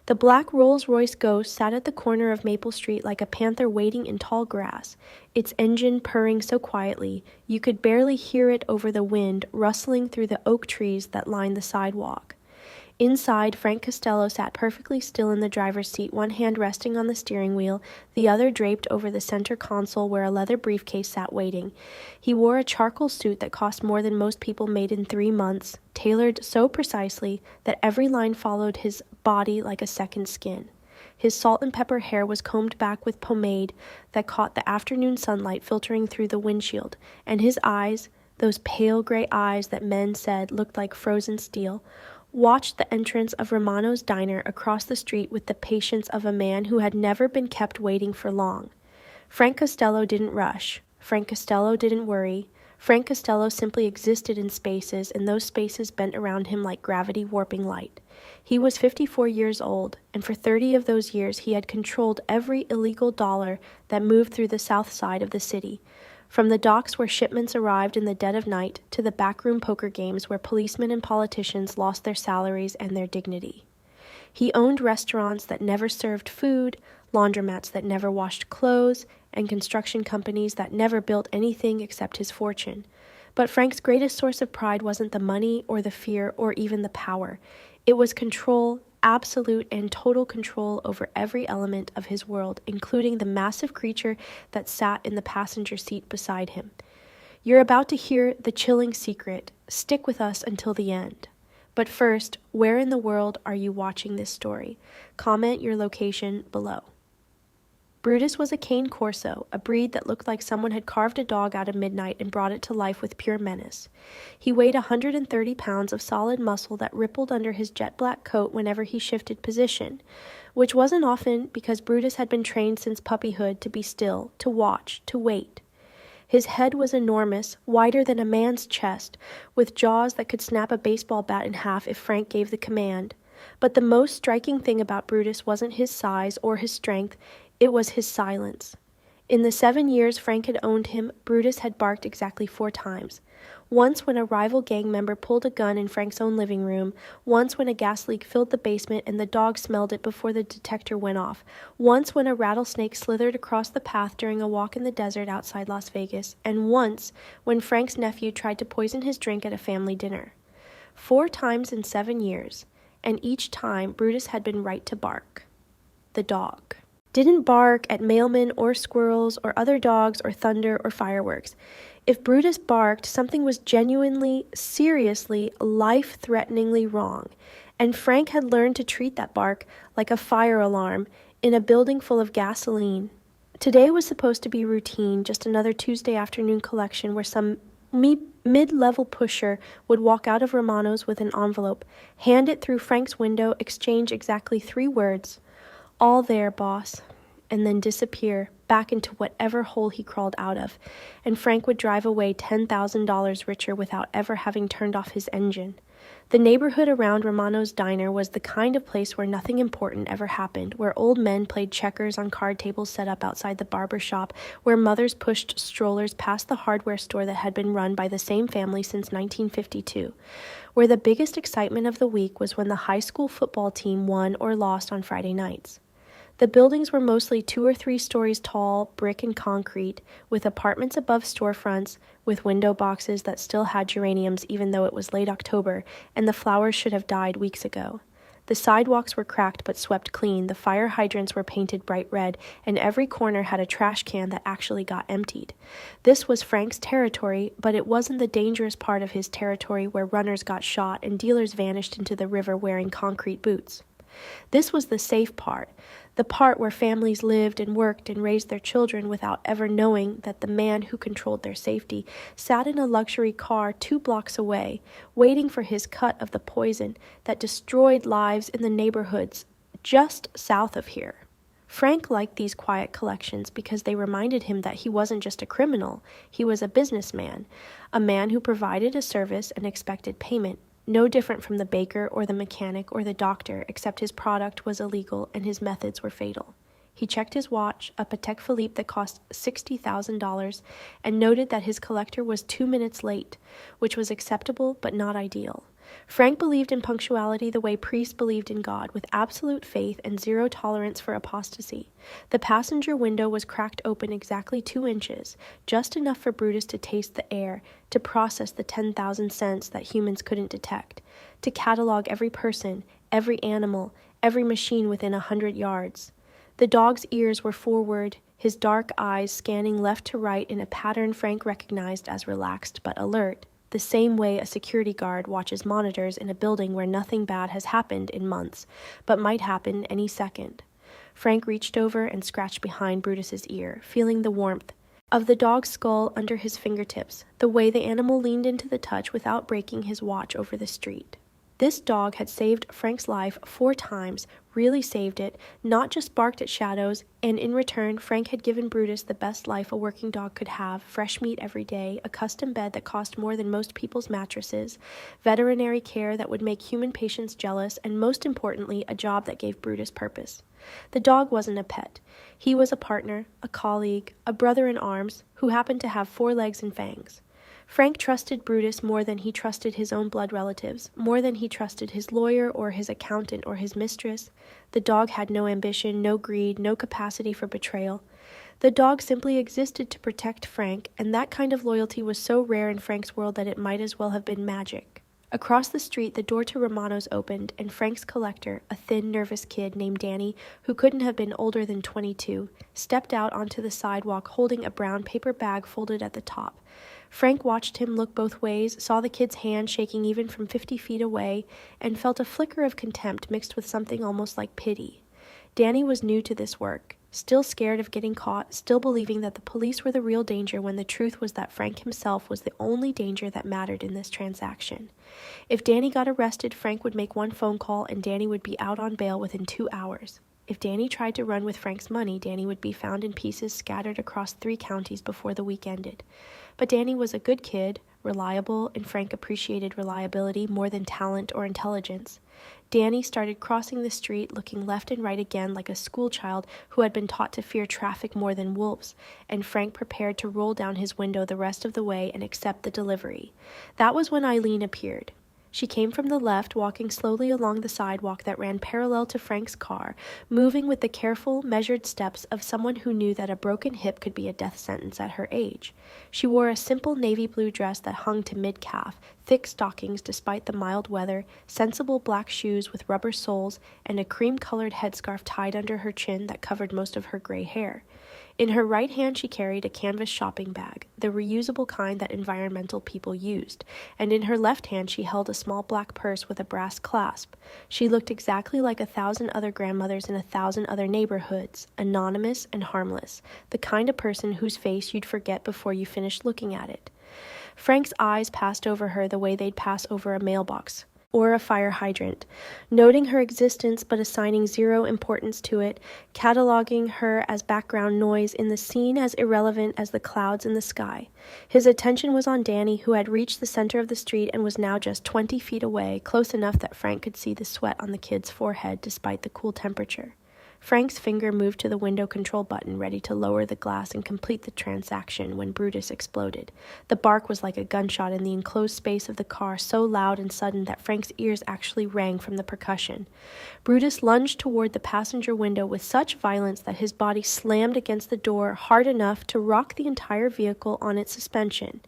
The black Rolls-Royce Ghost sat at the corner of Maple Street like a panther waiting in tall grass, its engine purring so quietly you could barely hear it over the wind rustling through the oak trees that lined the sidewalk. Inside, Frank Costello sat perfectly still in the driver's seat, one hand resting on the steering wheel, the other draped over the center console where a leather briefcase sat waiting. He wore a charcoal suit that cost more than most people made in 3 months, tailored so precisely that every line followed his body like a second skin. His salt and pepper hair was combed back with pomade that caught the afternoon sunlight filtering through the windshield, and his eyes, those pale gray eyes that men said looked like frozen steel, watched the entrance of Romano's diner across the street with the patience of a man who had never been kept waiting for long. Frank Costello didn't rush. Frank Costello didn't worry. Frank Costello simply existed in spaces, and those spaces bent around him like gravity warping light. He was 54 years old, and for 30 of those years he had controlled every illegal dollar that moved through the south side of the city. From the docks where shipments arrived in the dead of night to the backroom poker games where policemen and politicians lost their salaries and their dignity. He owned restaurants that never served food, laundromats that never washed clothes, and construction companies that never built anything except his fortune. But Frank's greatest source of pride wasn't the money or the fear or even the power. It was control, absolute and total control over every element of his world, including the massive creature that sat in the passenger seat beside him. You're about to hear the chilling secret. Stick with us until the end. But first, where in the world are you watching this story? Comment your location below. Brutus was a Cane Corso, a breed that looked like someone had carved a dog out of midnight and brought it to life with pure menace. He weighed 130 pounds of solid muscle that rippled under his jet black coat whenever he shifted position, which wasn't often because Brutus had been trained since puppyhood to be still, to watch, to wait. His head was enormous, wider than a man's chest, with jaws that could snap a baseball bat in half if Frank gave the command. But the most striking thing about Brutus wasn't his size or his strength, it was his silence. In the 7 years Frank had owned him, Brutus had barked exactly 4 times. Once when a rival gang member pulled a gun in Frank's own living room, once when a gas leak filled the basement and the dog smelled it before the detector went off, once when a rattlesnake slithered across the path during a walk in the desert outside Las Vegas, and once when Frank's nephew tried to poison his drink at a family dinner. 4 times in 7 years, and each time Brutus had been right to bark. The dog didn't bark at mailmen or squirrels or other dogs or thunder or fireworks. If Brutus barked, something was genuinely, seriously, life-threateningly wrong, and Frank had learned to treat that bark like a fire alarm in a building full of gasoline. Today was supposed to be routine, just another Tuesday afternoon collection where some mid-level pusher would walk out of Romano's with an envelope, hand it through Frank's window, exchange exactly 3 words, "All there, boss," and then disappear back into whatever hole he crawled out of, and Frank would drive away $10,000 richer without ever having turned off his engine. The neighborhood around Romano's diner was the kind of place where nothing important ever happened, where old men played checkers on card tables set up outside the barber shop, where mothers pushed strollers past the hardware store that had been run by the same family since 1952, where the biggest excitement of the week was when the high school football team won or lost on Friday nights. The buildings were mostly 2 or 3 stories tall, brick and concrete, with apartments above storefronts, with window boxes that still had geraniums even though it was late October, and the flowers should have died weeks ago. The sidewalks were cracked but swept clean, the fire hydrants were painted bright red, and every corner had a trash can that actually got emptied. This was Frank's territory, but it wasn't the dangerous part of his territory where runners got shot and dealers vanished into the river wearing concrete boots. This was the safe part, the part where families lived and worked and raised their children without ever knowing that the man who controlled their safety sat in a luxury car 2 blocks away, waiting for his cut of the poison that destroyed lives in the neighborhoods just south of here. Frank liked these quiet collections because they reminded him that he wasn't just a criminal, he was a businessman, a man who provided a service and expected payment. No different from the baker or the mechanic or the doctor, except his product was illegal and his methods were fatal. He checked his watch, a Patek Philippe that cost $60,000, and noted that his collector was 2 minutes late, which was acceptable but not ideal. Frank believed in punctuality the way priests believed in God, with absolute faith and zero tolerance for apostasy. The passenger window was cracked open exactly 2 inches, just enough for Brutus to taste the air, to process the 10,000 scents that humans couldn't detect, to catalog every person, every animal, every machine within 100 yards. The dog's ears were forward, his dark eyes scanning left to right in a pattern Frank recognized as relaxed but alert, the same way a security guard watches monitors in a building where nothing bad has happened in months, but might happen any second. Frank reached over and scratched behind Brutus's ear, feeling the warmth of the dog's skull under his fingertips, the way the animal leaned into the touch without breaking his watch over the street. This dog had saved Frank's life 4 times, really saved it, not just barked at shadows, and in return, Frank had given Brutus the best life a working dog could have: fresh meat every day, a custom bed that cost more than most people's mattresses, veterinary care that would make human patients jealous, and most importantly, a job that gave Brutus purpose. The dog wasn't a pet. He was a partner, a colleague, a brother in arms, who happened to have 4 legs and fangs. Frank trusted Brutus more than he trusted his own blood relatives, more than he trusted his lawyer or his accountant or his mistress. The dog had no ambition, no greed, no capacity for betrayal. The dog simply existed to protect Frank, and that kind of loyalty was so rare in Frank's world that it might as well have been magic. Across the street, the door to Romano's opened, and Frank's collector, a thin, nervous kid named Danny, who couldn't have been older than 22, stepped out onto the sidewalk holding a brown paper bag folded at the top. Frank watched him look both ways, saw the kid's hand shaking even from 50 feet away, and felt a flicker of contempt mixed with something almost like pity. Danny was new to this work, still scared of getting caught, still believing that the police were the real danger when the truth was that Frank himself was the only danger that mattered in this transaction. If Danny got arrested, Frank would make 1 phone call and Danny would be out on bail within 2 hours. If Danny tried to run with Frank's money, Danny would be found in pieces scattered across 3 counties before the week ended. But Danny was a good kid, reliable, and Frank appreciated reliability more than talent or intelligence. Danny started crossing the street, looking left and right again like a schoolchild who had been taught to fear traffic more than wolves, and Frank prepared to roll down his window the rest of the way and accept the delivery. That was when Eileen appeared. She came from the left, walking slowly along the sidewalk that ran parallel to Frank's car, moving with the careful, measured steps of someone who knew that a broken hip could be a death sentence at her age. She wore a simple navy blue dress that hung to mid-calf, thick stockings despite the mild weather, sensible black shoes with rubber soles, and a cream-colored headscarf tied under her chin that covered most of her gray hair. In her right hand she carried a canvas shopping bag, the reusable kind that environmental people used, and in her left hand she held a small black purse with a brass clasp. She looked exactly like 1,000 other grandmothers in 1,000 other neighborhoods, anonymous and harmless, the kind of person whose face you'd forget before you finished looking at it. Frank's eyes passed over her the way they'd pass over a mailbox or a fire hydrant, noting her existence but assigning 0 importance to it, cataloging her as background noise in the scene as irrelevant as the clouds in the sky. His attention was on Danny, who had reached the center of the street and was now just 20 feet away, close enough that Frank could see the sweat on the kid's forehead despite the cool temperature. Frank's finger moved to the window control button, ready to lower the glass and complete the transaction when Brutus exploded. The bark was like a gunshot in the enclosed space of the car, so loud and sudden that Frank's ears actually rang from the percussion. Brutus lunged toward the passenger window with such violence that his body slammed against the door hard enough to rock the entire vehicle on its suspension.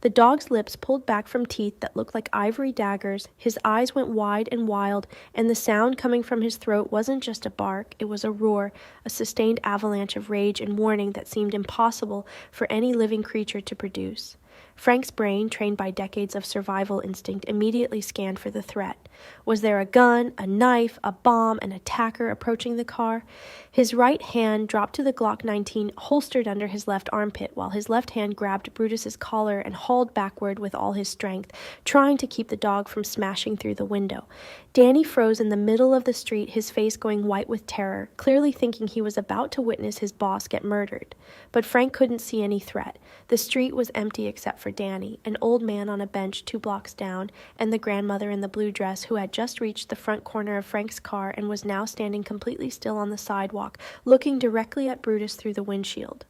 The dog's lips pulled back from teeth that looked like ivory daggers, his eyes went wide and wild, and the sound coming from his throat wasn't just a bark, it was a roar, a sustained avalanche of rage and warning that seemed impossible for any living creature to produce. Frank's brain, trained by decades of survival instinct, immediately scanned for the threat. Was there a gun, a knife, a bomb, an attacker approaching the car? His right hand dropped to the Glock 19 holstered under his left armpit, while his left hand grabbed Brutus's collar and hauled backward with all his strength, trying to keep the dog from smashing through the window. Danny froze in the middle of the street, his face going white with terror, clearly thinking he was about to witness his boss get murdered. But Frank couldn't see any threat. The street was empty except for Danny, an old man on a bench 2 blocks down, and the grandmother in the blue dress who had just reached the front corner of Frank's car and was now standing completely still on the sidewalk, looking directly at Brutus through the windshield.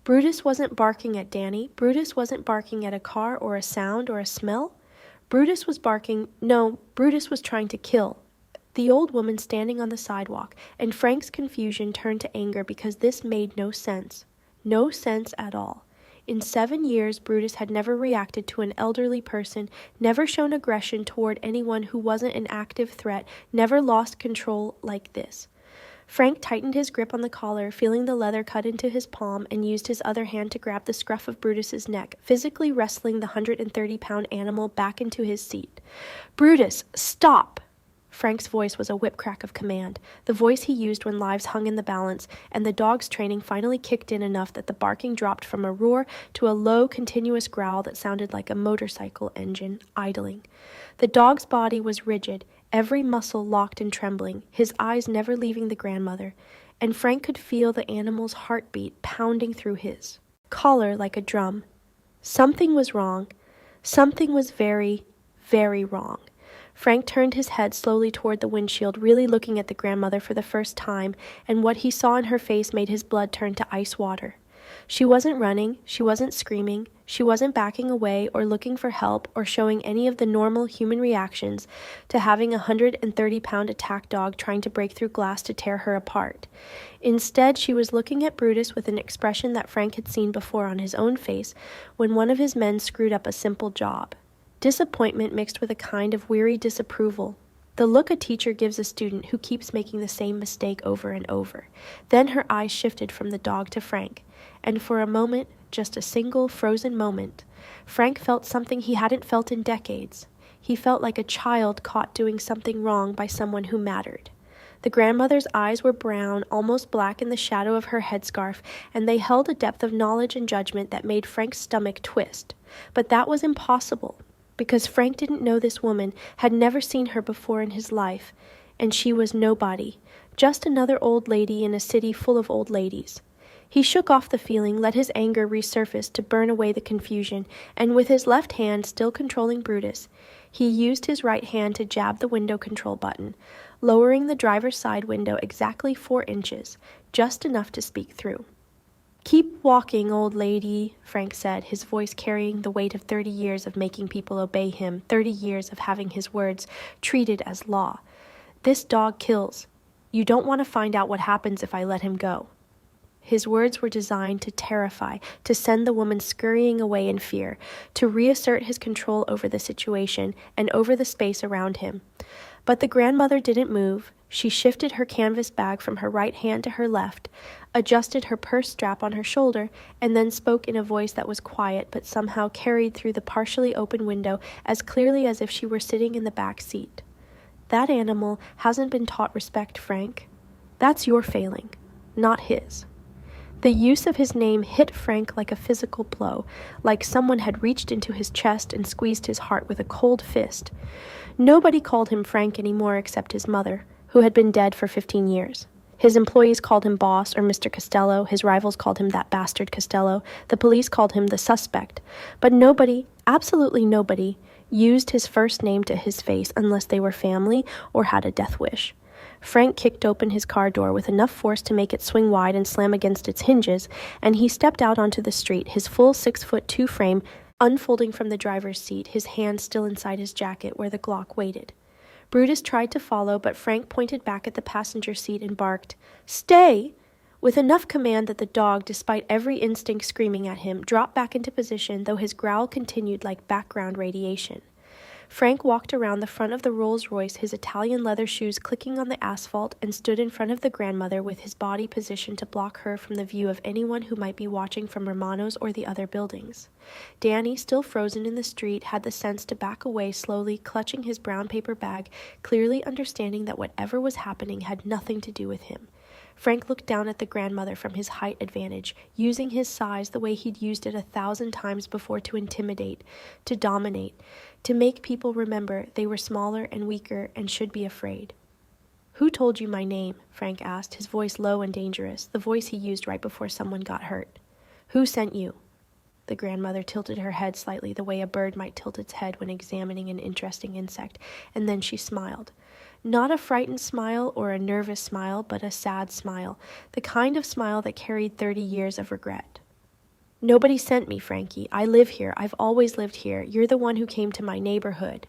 Brutus wasn't barking at Danny. Brutus wasn't barking at a car or a sound or a smell. Brutus was barking. No, Brutus was trying to kill the old woman standing on the sidewalk, and Frank's confusion turned to anger because this made no sense. No sense at all. In 7 years, Brutus had never reacted to an elderly person, never shown aggression toward anyone who wasn't an active threat, never lost control like this. Frank tightened his grip on the collar, feeling the leather cut into his palm, and used his other hand to grab the scruff of Brutus's neck, physically wrestling the 130-pound animal back into his seat. "Brutus, stop!" Frank's voice was a whip-crack of command, the voice he used when lives hung in the balance, and the dog's training finally kicked in enough that the barking dropped from a roar to a low, continuous growl that sounded like a motorcycle engine idling. The dog's body was rigid, every muscle locked and trembling, his eyes never leaving the grandmother, and Frank could feel the animal's heartbeat pounding through his collar like a drum. Something was wrong. Something was very, very wrong. Frank turned his head slowly toward the windshield, really looking at the grandmother for the first time, and what he saw in her face made his blood turn to ice water. She wasn't running, she wasn't screaming, she wasn't backing away or looking for help or showing any of the normal human reactions to having a 130-pound attack dog trying to break through glass to tear her apart. Instead, she was looking at Brutus with an expression that Frank had seen before on his own face when one of his men screwed up a simple job. Disappointment mixed with a kind of weary disapproval. The look a teacher gives a student who keeps making the same mistake over and over. Then her eyes shifted from the dog to Frank, and for a moment, just a single frozen moment, Frank felt something he hadn't felt in decades. He felt like a child caught doing something wrong by someone who mattered. The grandmother's eyes were brown, almost black in the shadow of her headscarf, and they held a depth of knowledge and judgment that made Frank's stomach twist. But that was impossible, because Frank didn't know this woman, had never seen her before in his life, and she was nobody, just another old lady in a city full of old ladies. He shook off the feeling, let his anger resurface to burn away the confusion, and with his left hand still controlling Brutus, he used his right hand to jab the window control button, lowering the driver's side window exactly 4 inches, just enough to speak through. "Keep walking, old lady," Frank said, his voice carrying the weight of 30 years of making people obey him, 30 years of having his words treated as law. "This dog kills. You don't want to find out what happens if I let him go." His words were designed to terrify, to send the woman scurrying away in fear, to reassert his control over the situation and over the space around him. But the grandmother didn't move. She shifted her canvas bag from her right hand to her left, adjusted her purse strap on her shoulder, and then spoke in a voice that was quiet but somehow carried through the partially open window as clearly as if she were sitting in the back seat. "That animal hasn't been taught respect, Frank. That's your failing, not his." The use of his name hit Frank like a physical blow, like someone had reached into his chest and squeezed his heart with a cold fist. Nobody called him Frank anymore except his mother, who had been dead for 15 years. His employees called him Boss or Mr. Costello, his rivals called him that bastard Costello, the police called him the suspect, but nobody, absolutely nobody, used his first name to his face unless they were family or had a death wish. Frank kicked open his car door with enough force to make it swing wide and slam against its hinges, and he stepped out onto the street, his full 6'2" frame unfolding from the driver's seat, his hand still inside his jacket where the Glock waited. Brutus tried to follow, but Frank pointed back at the passenger seat and barked, "Stay!" with enough command that the dog, despite every instinct screaming at him, dropped back into position, though his growl continued like background radiation. Frank walked around the front of the Rolls-Royce, his Italian leather shoes clicking on the asphalt, and stood in front of the grandmother with his body positioned to block her from the view of anyone who might be watching from Romano's or the other buildings. Danny, still frozen in the street, had the sense to back away slowly, clutching his brown paper bag, clearly understanding that whatever was happening had nothing to do with him. Frank looked down at the grandmother from his height advantage, using his size the way he'd used it 1,000 times before to intimidate, to dominate, to make people remember they were smaller and weaker and should be afraid. "Who told you my name?" Frank asked, his voice low and dangerous, the voice he used right before someone got hurt. "Who sent you?" The grandmother tilted her head slightly, the way a bird might tilt its head when examining an interesting insect, and then she smiled. Not a frightened smile or a nervous smile, but a sad smile, the kind of smile that carried 30 years of regret. Nobody sent me, Frankie. I live here. I've always lived here. You're the one who came to my neighborhood.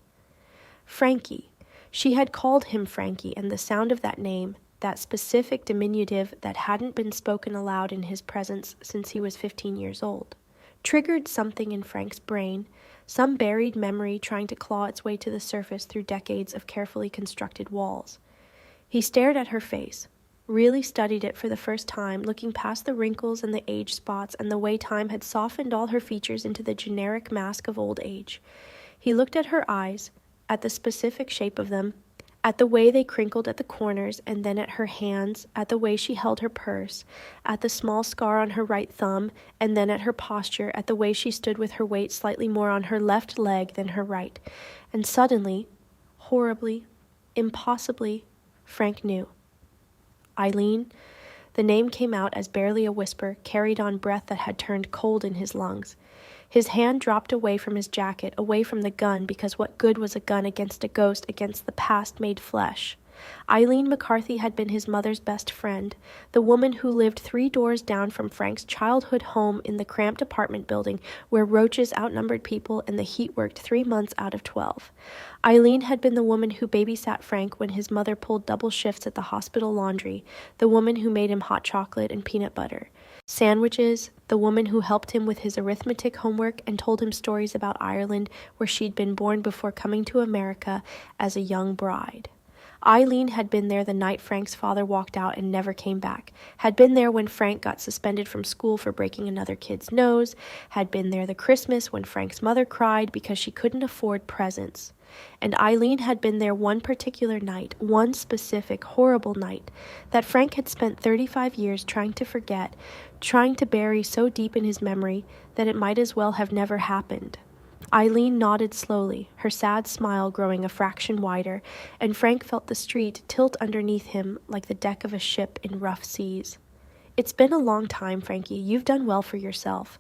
Frankie. She had called him Frankie, and the sound of that name, that specific diminutive that hadn't been spoken aloud in his presence since he was 15 years old, triggered something in Frank's brain, some buried memory trying to claw its way to the surface through decades of carefully constructed walls. He stared at her face, really studied it for the first time, looking past the wrinkles and the age spots and the way time had softened all her features into the generic mask of old age. He looked at her eyes, at the specific shape of them, at the way they crinkled at the corners, and then at her hands, at the way she held her purse, at the small scar on her right thumb, and then at her posture, at the way she stood with her weight slightly more on her left leg than her right. And suddenly, horribly, impossibly, Frank knew. Eileen. The name came out as barely a whisper, carried on breath that had turned cold in his lungs. His hand dropped away from his jacket, away from the gun, because what good was a gun against a ghost, against the past made flesh? Eileen McCarthy had been his mother's best friend, the woman who lived 3 doors down from Frank's childhood home in the cramped apartment building where roaches outnumbered people and the heat worked 3 months out of 12. Eileen had been the woman who babysat Frank when his mother pulled double shifts at the hospital laundry, the woman who made him hot chocolate and peanut butter sandwiches, the woman who helped him with his arithmetic homework and told him stories about Ireland where she'd been born before coming to America as a young bride. Eileen had been there the night Frank's father walked out and never came back, had been there when Frank got suspended from school for breaking another kid's nose, had been there the Christmas when Frank's mother cried because she couldn't afford presents. And Eileen had been there one particular night, one specific, horrible night, that Frank had spent 35 years trying to forget, trying to bury so deep in his memory that it might as well have never happened. Eileen nodded slowly, her sad smile growing a fraction wider, and Frank felt the street tilt underneath him like the deck of a ship in rough seas. "It's been a long time, Frankie. You've done well for yourself."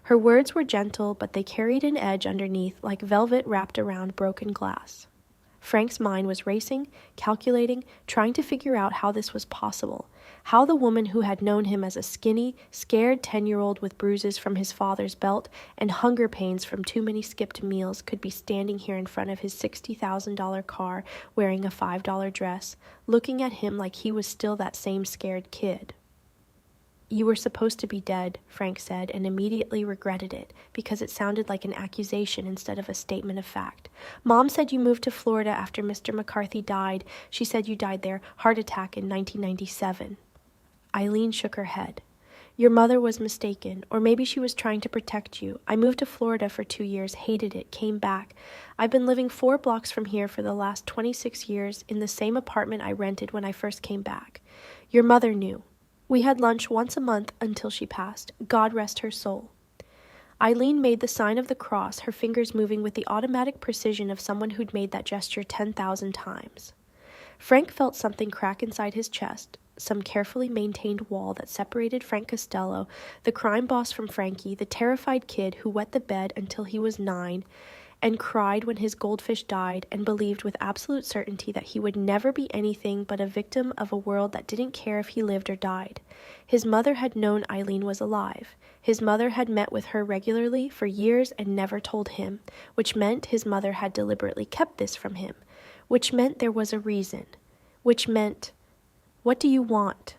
Her words were gentle, but they carried an edge underneath like velvet wrapped around broken glass. Frank's mind was racing, calculating, trying to figure out how this was possible, how the woman who had known him as a skinny, scared 10-year-old with bruises from his father's belt and hunger pains from too many skipped meals could be standing here in front of his $60,000 car wearing a $5 dress, looking at him like he was still that same scared kid. "You were supposed to be dead," Frank said, and immediately regretted it, because it sounded like an accusation instead of a statement of fact. "Mom said you moved to Florida after Mr. McCarthy died. She said you died there, heart attack in 1997. Eileen shook her head. "Your mother was mistaken, or maybe she was trying to protect you. I moved to Florida for 2 years, hated it, came back. I've been living 4 blocks from here for the last 26 years in the same apartment I rented when I first came back. Your mother knew. We had lunch once a month until she passed. God rest her soul." Eileen made the sign of the cross, her fingers moving with the automatic precision of someone who'd made that gesture 10,000 times. Frank felt something crack inside his chest, some carefully maintained wall that separated Frank Costello, the crime boss from Frankie, the terrified kid who wet the bed until he was 9, and cried when his goldfish died and believed with absolute certainty that he would never be anything but a victim of a world that didn't care if he lived or died. His mother had known Eileen was alive. His mother had met with her regularly for years and never told him, which meant his mother had deliberately kept this from him, which meant there was a reason, which meant, "What do you want?"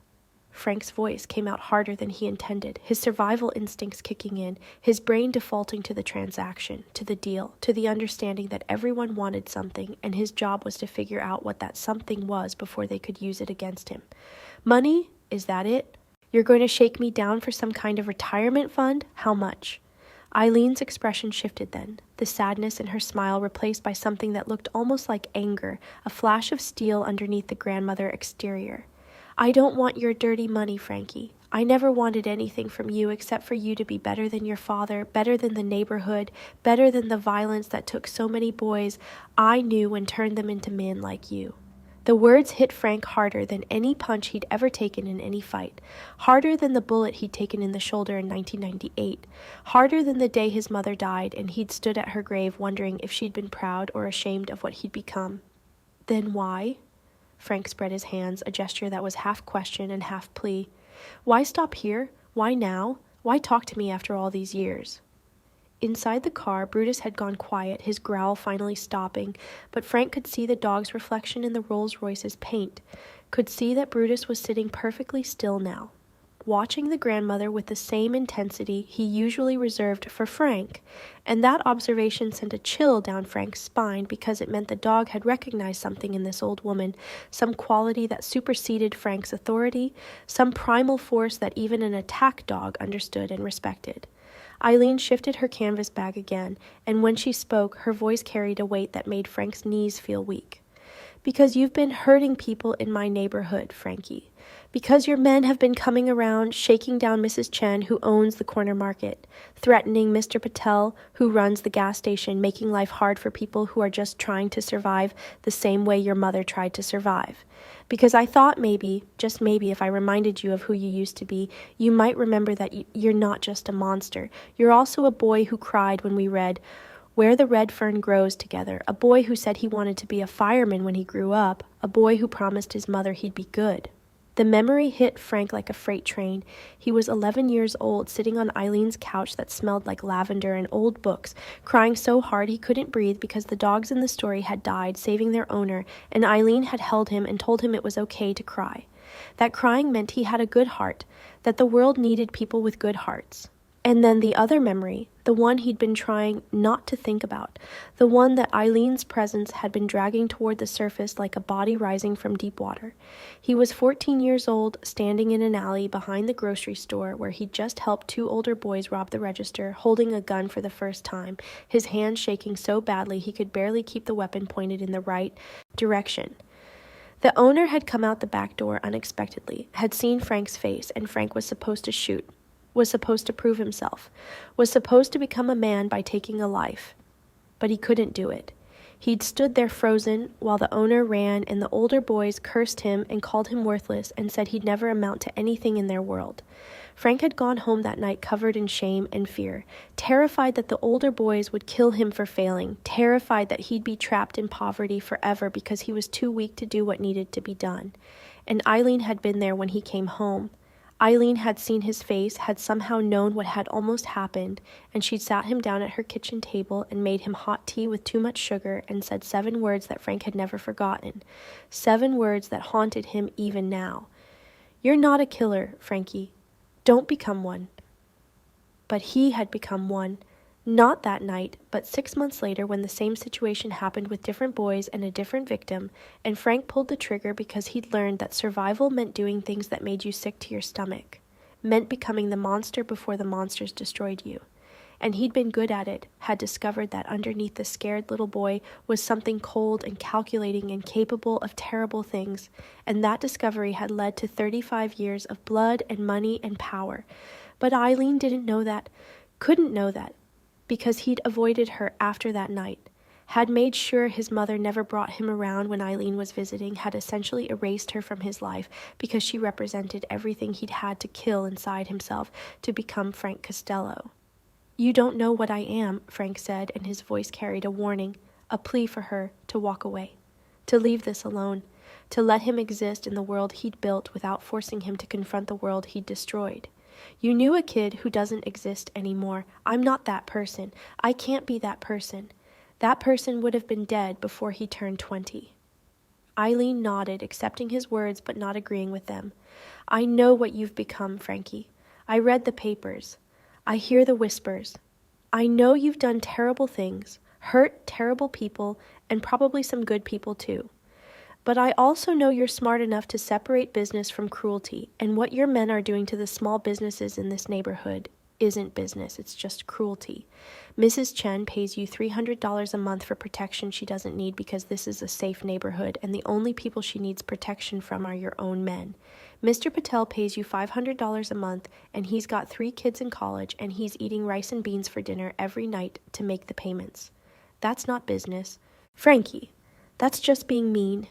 Frank's voice came out harder than he intended, his survival instincts kicking in, his brain defaulting to the transaction, to the deal, to the understanding that everyone wanted something, and his job was to figure out what that something was before they could use it against him. "Money? Is that it? You're going to shake me down for some kind of retirement fund? How much?" Eileen's expression shifted then, the sadness in her smile replaced by something that looked almost like anger, a flash of steel underneath the grandmother exterior. "I don't want your dirty money, Frankie. I never wanted anything from you except for you to be better than your father, better than the neighborhood, better than the violence that took so many boys I knew and turned them into men like you." The words hit Frank harder than any punch he'd ever taken in any fight, harder than the bullet he'd taken in the shoulder in 1998, harder than the day his mother died and he'd stood at her grave wondering if she'd been proud or ashamed of what he'd become. "Then why?" Frank spread his hands, a gesture that was half question and half plea. "Why stop here? Why now? Why talk to me after all these years?" Inside the car, Brutus had gone quiet, his growl finally stopping, but Frank could see the dog's reflection in the Rolls-Royce's paint, could see that Brutus was sitting perfectly still now, watching the grandmother with the same intensity he usually reserved for Frank, and that observation sent a chill down Frank's spine because it meant the dog had recognized something in this old woman, some quality that superseded Frank's authority, some primal force that even an attack dog understood and respected. Eileen shifted her canvas bag again, and when she spoke, her voice carried a weight that made Frank's knees feel weak. "Because you've been hurting people in my neighborhood, Frankie. Because your men have been coming around, shaking down Mrs. Chen, who owns the corner market, threatening Mr. Patel, who runs the gas station, making life hard for people who are just trying to survive the same way your mother tried to survive. Because I thought maybe, just maybe, if I reminded you of who you used to be, you might remember that you're not just a monster. You're also a boy who cried when we read Where the Red Fern Grows together, a boy who said he wanted to be a fireman when he grew up, a boy who promised his mother he'd be good." The memory hit Frank like a freight train. He was 11 years old, sitting on Eileen's couch that smelled like lavender and old books, crying so hard he couldn't breathe because the dogs in the story had died, saving their owner, and Eileen had held him and told him it was okay to cry. That crying meant he had a good heart, that the world needed people with good hearts. And then the other memory, the one he'd been trying not to think about, the one that Eileen's presence had been dragging toward the surface like a body rising from deep water. He was 14 years old, standing in an alley behind the grocery store where he'd just helped two older boys rob the register, holding a gun for the first time, his hands shaking so badly he could barely keep the weapon pointed in the right direction. The owner had come out the back door unexpectedly, had seen Frank's face, and Frank was supposed to shoot. Was supposed to prove himself, was supposed to become a man by taking a life. But he couldn't do it. He'd stood there frozen while the owner ran, and the older boys cursed him and called him worthless and said he'd never amount to anything in their world. Frank had gone home that night covered in shame and fear, terrified that the older boys would kill him for failing, terrified that he'd be trapped in poverty forever because he was too weak to do what needed to be done. And Eileen had been there when he came home. Eileen had seen his face, had somehow known what had almost happened, and she'd sat him down at her kitchen table and made him hot tea with too much sugar and said 7 words that Frank had never forgotten, 7 words that haunted him even now. "You're not a killer, Frankie. Don't become one." But he had become one. Not that night, but 6 months later when the same situation happened with different boys and a different victim, and Frank pulled the trigger because he'd learned that survival meant doing things that made you sick to your stomach, meant becoming the monster before the monsters destroyed you. And he'd been good at it, had discovered that underneath the scared little boy was something cold and calculating and capable of terrible things, and that discovery had led to 35 years of blood and money and power. But Eileen didn't know that, couldn't know that, because he'd avoided her after that night, had made sure his mother never brought him around when Eileen was visiting, had essentially erased her from his life because she represented everything he'd had to kill inside himself to become Frank Costello. "You don't know what I am," Frank said, and his voice carried a warning, a plea for her to walk away, to leave this alone, to let him exist in the world he'd built without forcing him to confront the world he'd destroyed. "You knew a kid who doesn't exist anymore. I'm not that person. I can't be that person. That person would have been dead before he turned 20. Eileen nodded, accepting his words but not agreeing with them. "I know what you've become, Frankie. I read the papers. I hear the whispers. I know you've done terrible things, hurt terrible people, and probably some good people too. But I also know you're smart enough to separate business from cruelty, and what your men are doing to the small businesses in this neighborhood isn't business, it's just cruelty. Mrs. Chen pays you $300 a month for protection she doesn't need because this is a safe neighborhood, and the only people she needs protection from are your own men. Mr. Patel pays you $500 a month, and he's got 3 kids in college, and he's eating rice and beans for dinner every night to make the payments. That's not business. Frankie, that's just being mean."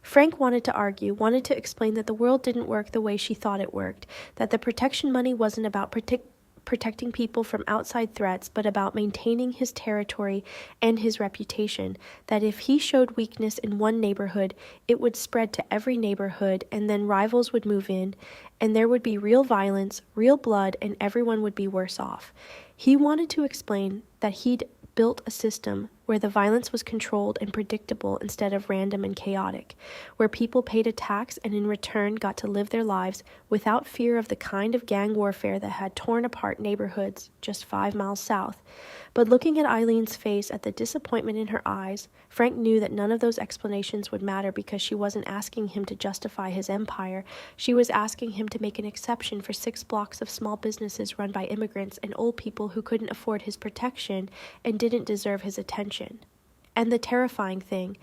Frank wanted to argue, wanted to explain that the world didn't work the way she thought it worked, that the protection money wasn't about protecting people from outside threats, but about maintaining his territory and his reputation, that if he showed weakness in one neighborhood, it would spread to every neighborhood, and then rivals would move in, and there would be real violence, real blood, and everyone would be worse off. He wanted to explain that he'd built a system where the violence was controlled and predictable instead of random and chaotic, where people paid a tax and in return got to live their lives without fear of the kind of gang warfare that had torn apart neighborhoods just 5 miles south. But looking at Eileen's face, at the disappointment in her eyes, Frank knew that none of those explanations would matter because she wasn't asking him to justify his empire. She was asking him to make an exception for 6 blocks of small businesses run by immigrants and old people who couldn't afford his protection and didn't deserve his attention. And the terrifying thing,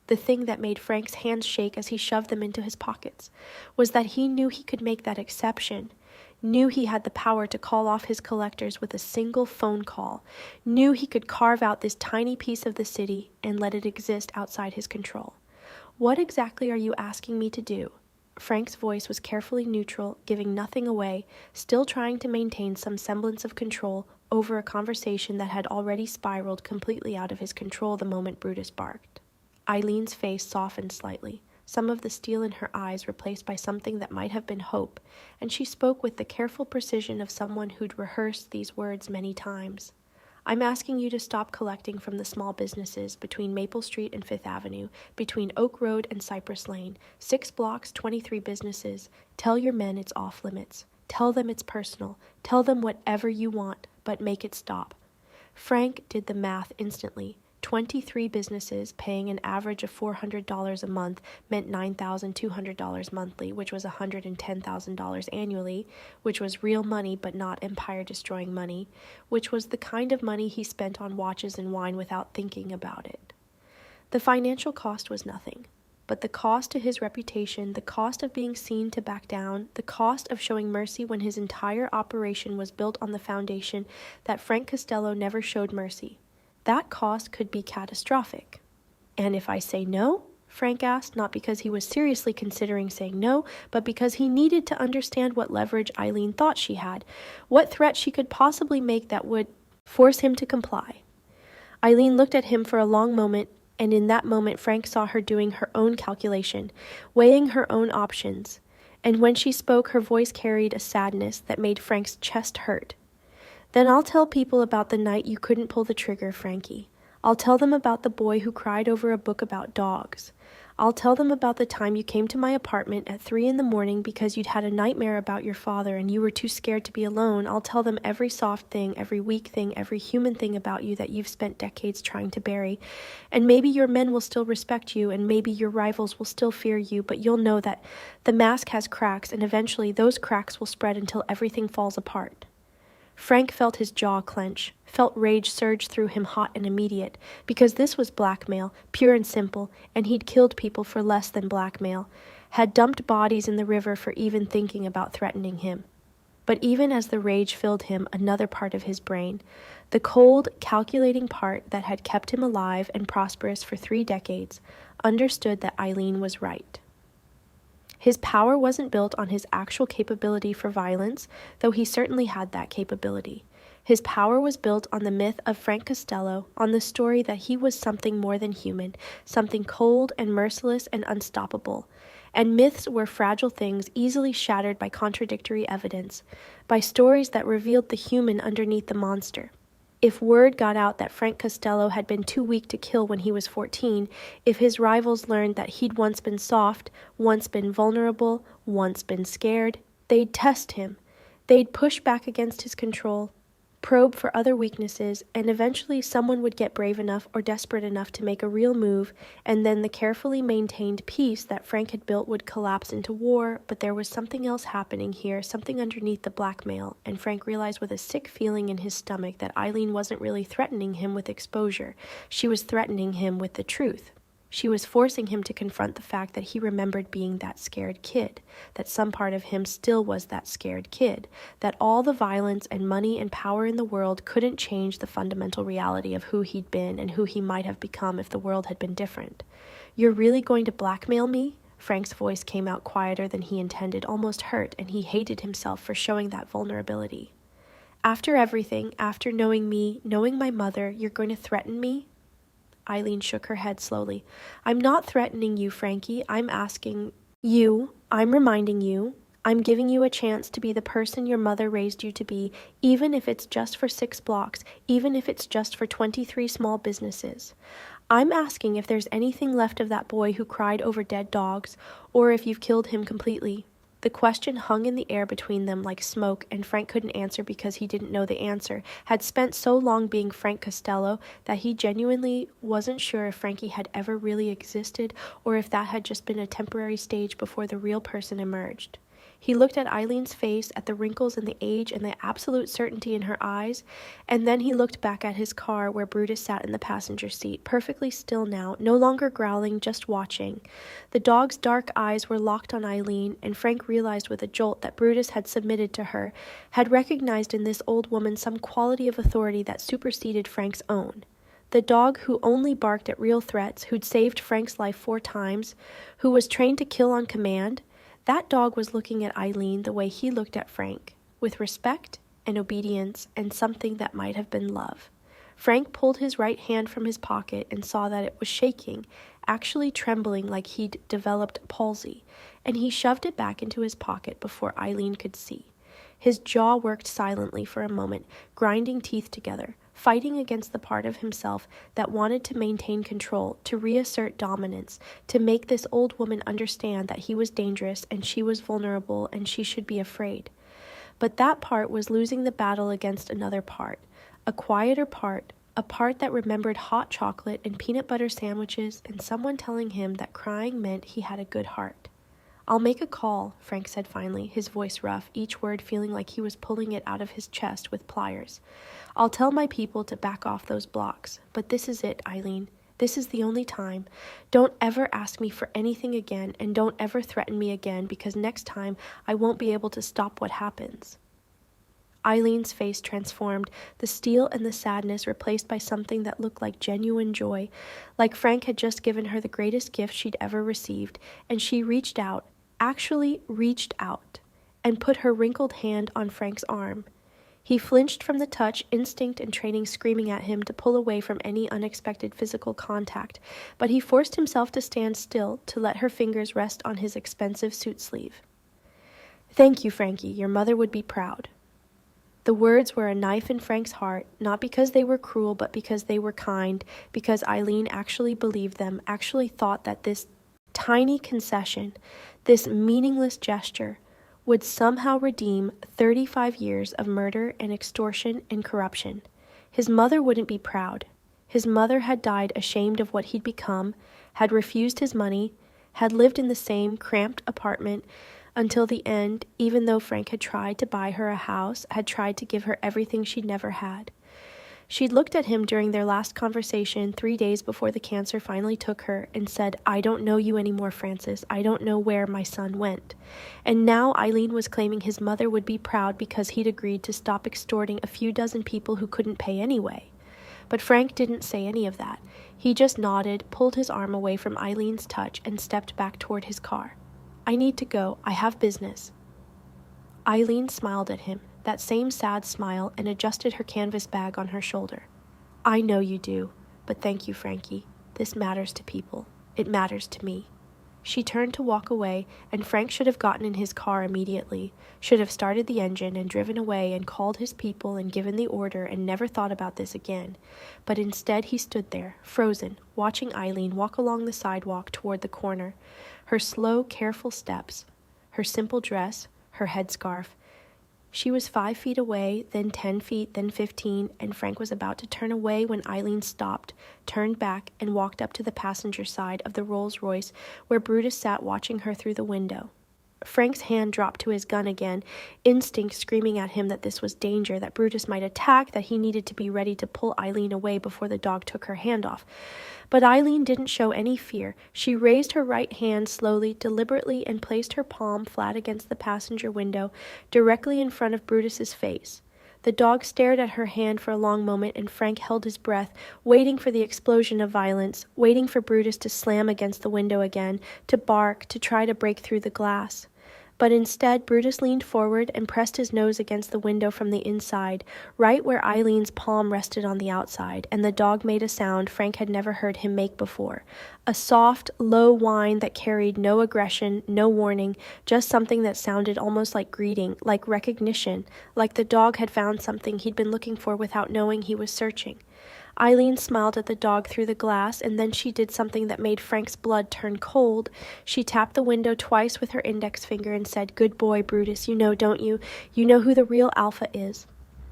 the thing that made Frank's hands shake as he shoved them into his pockets, was that he knew he could make that exception, knew he had the power to call off his collectors with a single phone call, knew he could carve out this tiny piece of the city and let it exist outside his control. What exactly are you asking me to do? Frank's voice was carefully neutral, giving nothing away, still trying to maintain some semblance of control over a conversation that had already spiraled completely out of his control the moment Brutus barked. Eileen's face softened slightly, some of the steel in her eyes replaced by something that might have been hope, and she spoke with the careful precision of someone who'd rehearsed these words many times. I'm asking you to stop collecting from the small businesses between Maple Street and Fifth Avenue, between Oak Road and Cypress Lane, 6 blocks, 23 businesses. Tell your men it's off limits. Tell them it's personal. Tell them whatever you want, but make it stop. Frank did the math instantly. 23 businesses paying an average of $400 a month meant $9,200 monthly, which was $110,000 annually, which was real money but not empire-destroying money, which was the kind of money he spent on watches and wine without thinking about it. The financial cost was nothing, but the cost to his reputation, the cost of being seen to back down, the cost of showing mercy when his entire operation was built on the foundation that Frank Costello never showed mercy. That cost could be catastrophic. And if I say no? Frank asked, not because he was seriously considering saying no, but because he needed to understand what leverage Eileen thought she had, what threat she could possibly make that would force him to comply. Eileen looked at him for a long moment, and in that moment Frank saw her doing her own calculation, weighing her own options. And when she spoke, her voice carried a sadness that made Frank's chest hurt. Then I'll tell people about the night you couldn't pull the trigger, Frankie. I'll tell them about the boy who cried over a book about dogs. I'll tell them about the time you came to my apartment at 3 a.m. because you'd had a nightmare about your father and you were too scared to be alone. I'll tell them every soft thing, every weak thing, every human thing about you that you've spent decades trying to bury. And maybe your men will still respect you, and maybe your rivals will still fear you, but you'll know that the mask has cracks, and eventually those cracks will spread until everything falls apart. Frank felt his jaw clench, felt rage surge through him hot and immediate, because this was blackmail, pure and simple, and he'd killed people for less than blackmail, had dumped bodies in the river for even thinking about threatening him. But even as the rage filled him, another part of his brain, the cold, calculating part that had kept him alive and prosperous for 3 decades, understood that Eileen was right. His power wasn't built on his actual capability for violence, though he certainly had that capability. His power was built on the myth of Frank Costello, on the story that he was something more than human, something cold and merciless and unstoppable. And myths were fragile things easily shattered by contradictory evidence, by stories that revealed the human underneath the monster. If word got out that Frank Costello had been too weak to kill when he was 14, if his rivals learned that he'd once been soft, once been vulnerable, once been scared, they'd test him. They'd push back against his control, probe for other weaknesses, and eventually someone would get brave enough or desperate enough to make a real move, and then the carefully maintained peace that Frank had built would collapse into war. But there was something else happening here, something underneath the blackmail, and Frank realized with a sick feeling in his stomach that Eileen wasn't really threatening him with exposure. She was threatening him with the truth. She was forcing him to confront the fact that he remembered being that scared kid, that some part of him still was that scared kid, that all the violence and money and power in the world couldn't change the fundamental reality of who he'd been and who he might have become if the world had been different. "You're really going to blackmail me?" Frank's voice came out quieter than he intended, almost hurt, and he hated himself for showing that vulnerability. After everything, after knowing me, knowing my mother, you're going to threaten me?" Eileen shook her head slowly. "I'm not threatening you, Frankie. I'm reminding you, I'm giving you a chance to be the person your mother raised you to be, even if it's just for 6 blocks, even if it's just for 23 small businesses. I'm asking if there's anything left of that boy who cried over dead dogs, or if you've killed him completely." The question hung in the air between them like smoke, and Frank couldn't answer because he didn't know the answer, had spent so long being Frank Costello that he genuinely wasn't sure if Frankie had ever really existed or if that had just been a temporary stage before the real person emerged. He looked at Eileen's face, at the wrinkles and the age and the absolute certainty in her eyes, and then he looked back at his car where Brutus sat in the passenger seat, perfectly still now, no longer growling, just watching. The dog's dark eyes were locked on Eileen, and Frank realized with a jolt that Brutus had submitted to her, had recognized in this old woman some quality of authority that superseded Frank's own. The dog who only barked at real threats, who'd saved Frank's life 4 times, who was trained to kill on command, that dog was looking at Eileen the way he looked at Frank, with respect and obedience and something that might have been love. Frank pulled his right hand from his pocket and saw that it was shaking, actually trembling like he'd developed palsy, and he shoved it back into his pocket before Eileen could see. His jaw worked silently for a moment, grinding teeth together, fighting against the part of himself that wanted to maintain control, to reassert dominance, to make this old woman understand that he was dangerous and she was vulnerable and she should be afraid. But that part was losing the battle against another part, a quieter part, a part that remembered hot chocolate and peanut butter sandwiches and someone telling him that crying meant he had a good heart. "I'll make a call," Frank said finally, his voice rough, each word feeling like he was pulling it out of his chest with pliers. "I'll tell my people to back off those blocks. But this is it, Eileen. This is the only time. Don't ever ask me for anything again, and don't ever threaten me again, because next time I won't be able to stop what happens." Eileen's face transformed, the steel and the sadness replaced by something that looked like genuine joy, like Frank had just given her the greatest gift she'd ever received, and she reached out, actually reached out, and put her wrinkled hand on Frank's arm. He flinched from the touch, instinct and training screaming at him to pull away from any unexpected physical contact, but he forced himself to stand still, to let her fingers rest on his expensive suit sleeve. "Thank you, Frankie. Your mother would be proud." The words were a knife in Frank's heart, not because they were cruel, but because they were kind, because Eileen actually believed them, actually thought that this tiny concession, this meaningless gesture, would somehow redeem 35 years of murder and extortion and corruption. His mother wouldn't be proud. His mother had died ashamed of what he'd become, had refused his money, had lived in the same cramped apartment until the end, even though Frank had tried to buy her a house, had tried to give her everything she'd never had. She'd looked at him during their last conversation 3 days before the cancer finally took her and said, "I don't know you anymore, Francis. I don't know where my son went." And now Eileen was claiming his mother would be proud because he'd agreed to stop extorting a few dozen people who couldn't pay anyway. But Frank didn't say any of that. He just nodded, pulled his arm away from Eileen's touch, and stepped back toward his car. "I need to go. I have business." Eileen smiled at him, that same sad smile, and adjusted her canvas bag on her shoulder. "I know you do, but thank you, Frankie. This matters to people. It matters to me." She turned to walk away, and Frank should have gotten in his car immediately, should have started the engine and driven away and called his people and given the order and never thought about this again. But instead he stood there, frozen, watching Eileen walk along the sidewalk toward the corner, her slow, careful steps, her simple dress, her headscarf. She was 5 feet away, then 10 feet, then 15, and Frank was about to turn away when Eileen stopped, turned back, and walked up to the passenger side of the Rolls-Royce where Brutus sat watching her through the window. Frank's hand dropped to his gun again, instinct screaming at him that this was danger, that Brutus might attack, that he needed to be ready to pull Eileen away before the dog took her hand off. But Eileen didn't show any fear. She raised her right hand slowly, deliberately, and placed her palm flat against the passenger window, directly in front of Brutus's face. The dog stared at her hand for a long moment, and Frank held his breath, waiting for the explosion of violence, waiting for Brutus to slam against the window again, to bark, to try to break through the glass. But instead, Brutus leaned forward and pressed his nose against the window from the inside, right where Eileen's palm rested on the outside, and the dog made a sound Frank had never heard him make before. A soft, low whine that carried no aggression, no warning, just something that sounded almost like greeting, like recognition, like the dog had found something he'd been looking for without knowing he was searching. Eileen smiled at the dog through the glass, and then she did something that made Frank's blood turn cold. She tapped the window twice with her index finger and said, "Good boy, Brutus, you know, don't you? You know who the real alpha is."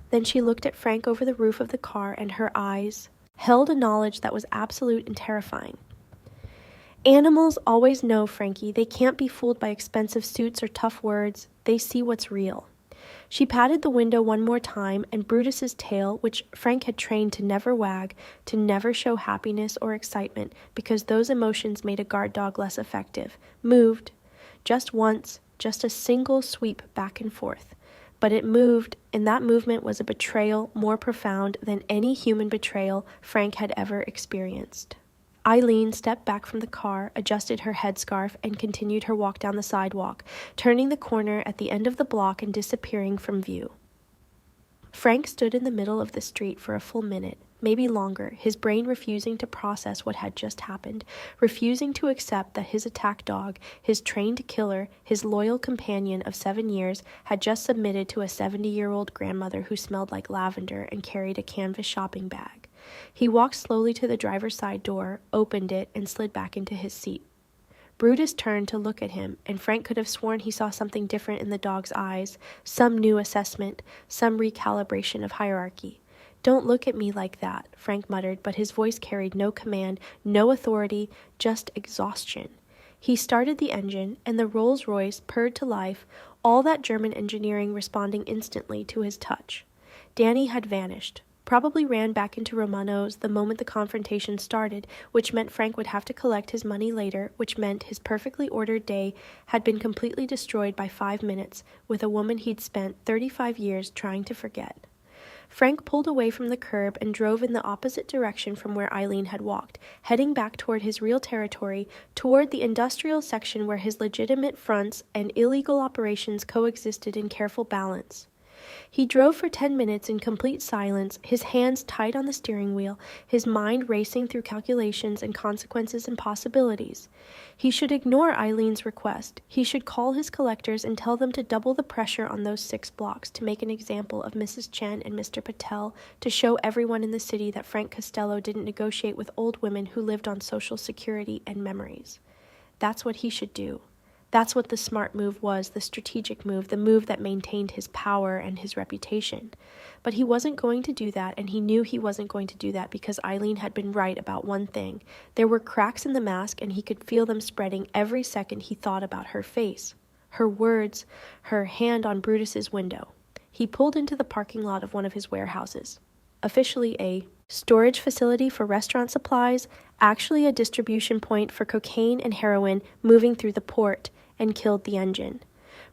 Then she looked at Frank over the roof of the car, and her eyes held a knowledge that was absolute and terrifying. "Animals always know, Frankie. They can't be fooled by expensive suits or tough words. They see what's real." She patted the window one more time, and Brutus's tail, which Frank had trained to never wag, to never show happiness or excitement, because those emotions made a guard dog less effective, moved. Just once, just a single sweep back and forth. But it moved, and that movement was a betrayal more profound than any human betrayal Frank had ever experienced. Eileen stepped back from the car, adjusted her headscarf, and continued her walk down the sidewalk, turning the corner at the end of the block and disappearing from view. Frank stood in the middle of the street for a full minute, maybe longer, his brain refusing to process what had just happened, refusing to accept that his attack dog, his trained killer, his loyal companion of 7 years, had just submitted to a 70-year-old grandmother who smelled like lavender and carried a canvas shopping bag. He walked slowly to the driver's side door, opened it, and slid back into his seat. Brutus turned to look at him, and Frank could have sworn he saw something different in the dog's eyes, some new assessment, some recalibration of hierarchy. "Don't look at me like that," Frank muttered, but his voice carried no command, no authority, just exhaustion. He started the engine, and the Rolls-Royce purred to life, all that German engineering responding instantly to his touch. Danny had vanished. Probably ran back into Romano's the moment the confrontation started, which meant Frank would have to collect his money later, which meant his perfectly ordered day had been completely destroyed by 5 minutes with a woman he'd spent 35 years trying to forget. Frank pulled away from the curb and drove in the opposite direction from where Eileen had walked, heading back toward his real territory, toward the industrial section where his legitimate fronts and illegal operations coexisted in careful balance. He drove for 10 minutes in complete silence, his hands tight on the steering wheel, his mind racing through calculations and consequences and possibilities. He should ignore Eileen's request. He should call his collectors and tell them to double the pressure on those 6 blocks to make an example of Mrs. Chen and Mr. Patel, to show everyone in the city that Frank Costello didn't negotiate with old women who lived on Social Security and memories. That's what he should do. That's what the smart move was, the strategic move, the move that maintained his power and his reputation. But he wasn't going to do that, and he knew he wasn't going to do that because Eileen had been right about one thing. There were cracks in the mask, and he could feel them spreading every second he thought about her face, her words, her hand on Brutus's window. He pulled into the parking lot of one of his warehouses. Officially a storage facility for restaurant supplies, actually a distribution point for cocaine and heroin moving through the port, and killed the engine.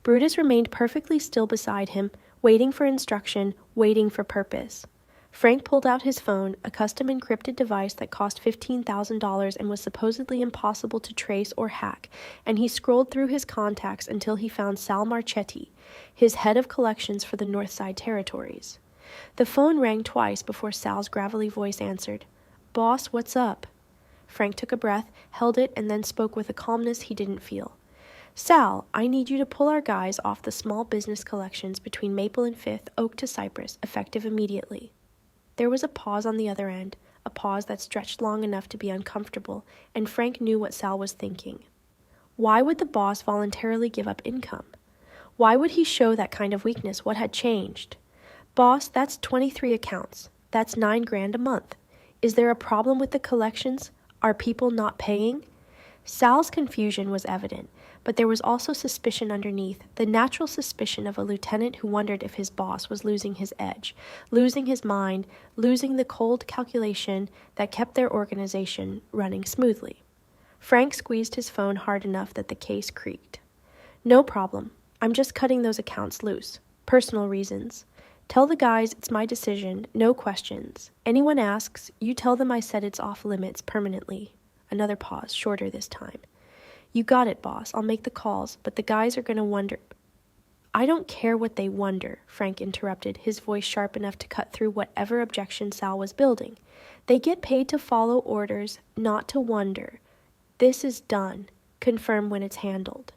Brutus remained perfectly still beside him, waiting for instruction, waiting for purpose. Frank pulled out his phone, a custom encrypted device that cost $15,000 and was supposedly impossible to trace or hack, and he scrolled through his contacts until he found Sal Marchetti, his head of collections for the Northside Territories. The phone rang twice before Sal's gravelly voice answered. "Boss, what's up?" Frank took a breath, held it, and then spoke with a calmness he didn't feel. "Sal, I need you to pull our guys off the small business collections between Maple and 5th, Oak to Cypress, effective immediately." There was a pause on the other end, a pause that stretched long enough to be uncomfortable, and Frank knew what Sal was thinking. Why would the boss voluntarily give up income? Why would he show that kind of weakness? What had changed? "Boss, that's 23 accounts. That's $9,000 a month. Is there a problem with the collections? Are people not paying?" Sal's confusion was evident, but there was also suspicion underneath, the natural suspicion of a lieutenant who wondered if his boss was losing his edge, losing his mind, losing the cold calculation that kept their organization running smoothly. Frank squeezed his phone hard enough that the case creaked. "No problem. I'm just cutting those accounts loose. Personal reasons. Tell the guys it's my decision, no questions. Anyone asks, you tell them I said it's off limits permanently." Another pause, shorter this time. You got it, boss. I'll make the calls, but the guys are going to wonder. I don't care what they wonder, Frank interrupted, his voice sharp enough to cut through whatever objection Sal was building. They get paid to follow orders, not to wonder. This is done. Confirm when it's handled.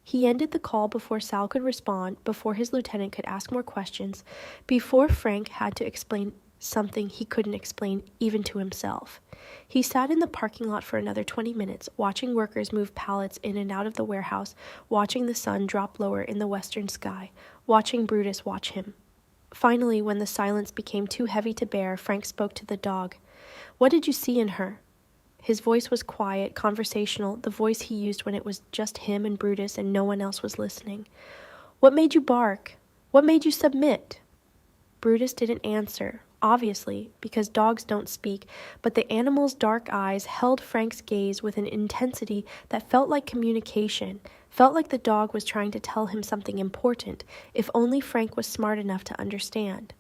He ended the call before Sal could respond, before his lieutenant could ask more questions, before Frank had to explain something he couldn't explain even to himself. He sat in the parking lot for another 20 minutes, watching workers move pallets in and out of the warehouse, watching the sun drop lower in the western sky, watching Brutus watch him. Finally, when the silence became too heavy to bear, Frank spoke to the dog. What did you see in her? His voice was quiet, conversational, the voice he used when it was just him and Brutus and no one else was listening. What made you bark? What made you submit? Brutus didn't answer, obviously, because dogs don't speak, but the animal's dark eyes held Frank's gaze with an intensity that felt like communication, felt like the dog was trying to tell him something important, if only Frank was smart enough to understand.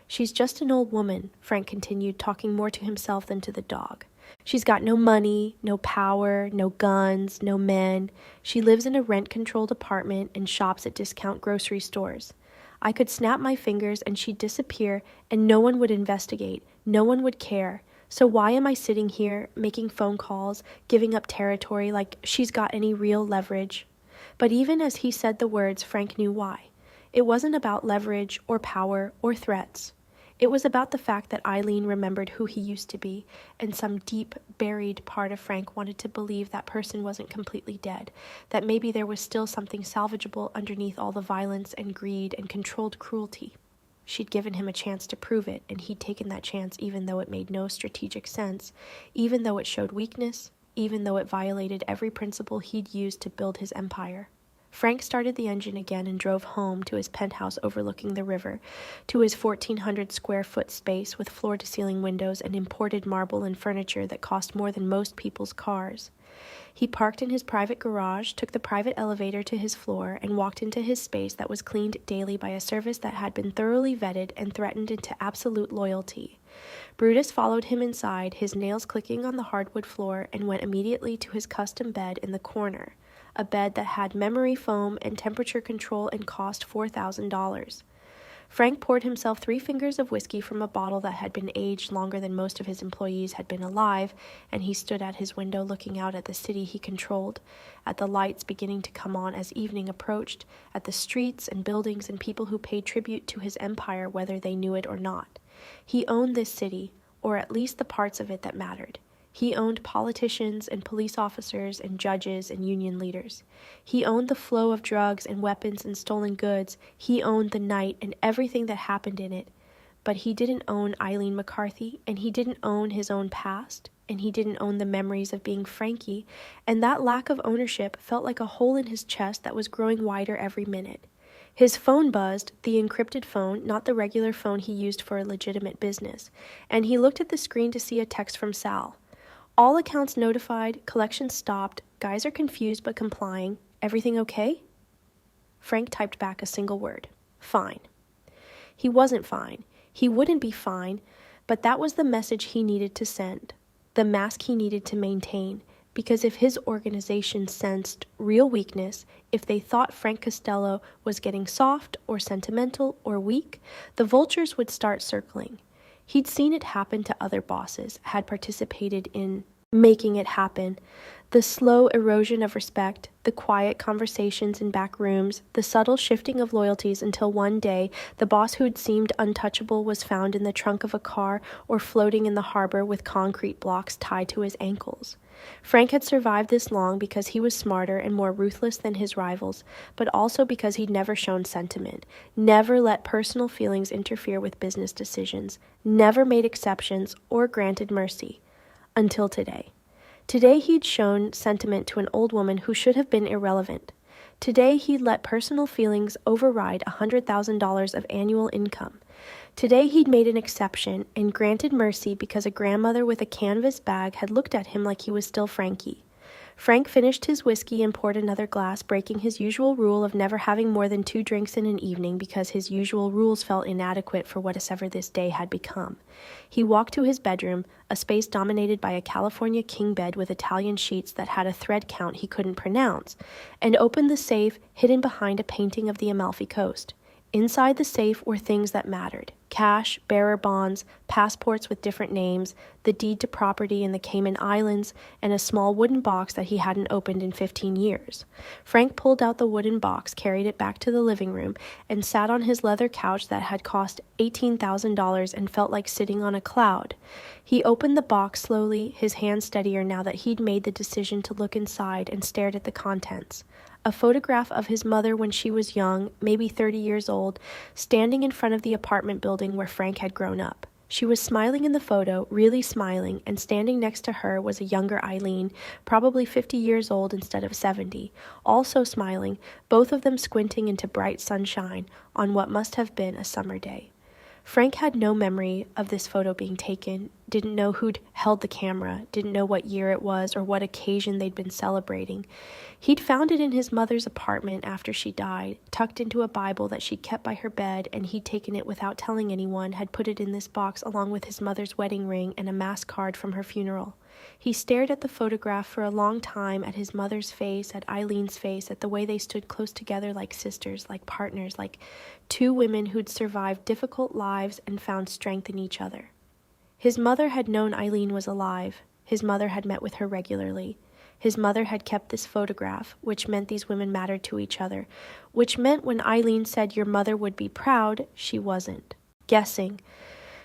She's just an old woman, Frank continued, talking more to himself than to the dog. She's got no money, no power, no guns, no men. She lives in a rent-controlled apartment and shops at discount grocery stores. I could snap my fingers and she'd disappear and no one would investigate, no one would care. So why am I sitting here, making phone calls, giving up territory like she's got any real leverage? But even as he said the words, Frank knew why. It wasn't about leverage or power or threats. It was about the fact that Eileen remembered who he used to be, and some deep, buried part of Frank wanted to believe that person wasn't completely dead, that maybe there was still something salvageable underneath all the violence and greed and controlled cruelty. She'd given him a chance to prove it, and he'd taken that chance even though it made no strategic sense, even though it showed weakness, even though it violated every principle he'd used to build his empire. Frank started the engine again and drove home to his penthouse overlooking the river, to his 1,400-square-foot space with floor-to-ceiling windows and imported marble and furniture that cost more than most people's cars. He parked in his private garage, took the private elevator to his floor, and walked into his space that was cleaned daily by a service that had been thoroughly vetted and threatened into absolute loyalty. Brutus followed him inside, his nails clicking on the hardwood floor, and went immediately to his custom bed in the corner. A bed that had memory foam and temperature control and cost $4,000. Frank poured himself 3 fingers of whiskey from a bottle that had been aged longer than most of his employees had been alive, and he stood at his window looking out at the city he controlled, at the lights beginning to come on as evening approached, at the streets and buildings and people who paid tribute to his empire whether they knew it or not. He owned this city, or at least the parts of it that mattered. He owned politicians and police officers and judges and union leaders. He owned the flow of drugs and weapons and stolen goods. He owned the night and everything that happened in it. But he didn't own Eileen McCarthy, and he didn't own his own past, and he didn't own the memories of being Frankie, and that lack of ownership felt like a hole in his chest that was growing wider every minute. His phone buzzed, the encrypted phone, not the regular phone he used for a legitimate business, and he looked at the screen to see a text from Sal. All accounts notified, collections stopped, guys are confused but complying. Everything okay? Frank typed back a single word. Fine. He wasn't fine. He wouldn't be fine, but that was the message he needed to send, the mask he needed to maintain, because if his organization sensed real weakness, if they thought Frank Costello was getting soft or sentimental or weak, the vultures would start circling. He'd seen it happen to other bosses, had participated in making it happen. The slow erosion of respect, the quiet conversations in back rooms, the subtle shifting of loyalties until one day the boss who'd seemed untouchable was found in the trunk of a car or floating in the harbor with concrete blocks tied to his ankles. Frank had survived this long because he was smarter and more ruthless than his rivals, but also because he'd never shown sentiment, never let personal feelings interfere with business decisions, never made exceptions or granted mercy. Until today. Today he'd shown sentiment to an old woman who should have been irrelevant. Today he'd let personal feelings override $100,000 of annual income. Today he'd made an exception and granted mercy because a grandmother with a canvas bag had looked at him like he was still Frankie. Frank finished his whiskey and poured another glass, breaking his usual rule of never having more than 2 drinks in an evening because his usual rules felt inadequate for whatever this day had become. He walked to his bedroom, a space dominated by a California king bed with Italian sheets that had a thread count he couldn't pronounce, and opened the safe hidden behind a painting of the Amalfi Coast. Inside the safe were things that mattered: cash, bearer bonds, passports with different names, the deed to property in the Cayman Islands, and a small wooden box that he hadn't opened in 15 years. Frank pulled out the wooden box, carried it back to the living room, and sat on his leather couch that had cost $18,000 and felt like sitting on a cloud. He opened the box slowly, his hand steadier now that he'd made the decision to look inside, and stared at the contents. A photograph of his mother when she was young, maybe 30 years old, standing in front of the apartment building where Frank had grown up. She was smiling in the photo, really smiling, and standing next to her was a younger Eileen, probably 50 years old instead of 70, also smiling, both of them squinting into bright sunshine on what must have been a summer day. Frank had no memory of this photo being taken, didn't know who'd held the camera, didn't know what year it was or what occasion they'd been celebrating. He'd found it in his mother's apartment after she died, tucked into a Bible that she'd kept by her bed, and he'd taken it without telling anyone, had put it in this box along with his mother's wedding ring and a mass card from her funeral. He stared at the photograph for a long time, at his mother's face, at Eileen's face, at the way they stood close together like sisters, like partners, like two women who'd survived difficult lives and found strength in each other. His mother had known Eileen was alive. His mother had met with her regularly. His mother had kept this photograph, which meant these women mattered to each other, which meant when Eileen said your mother would be proud, she wasn't. Guessing.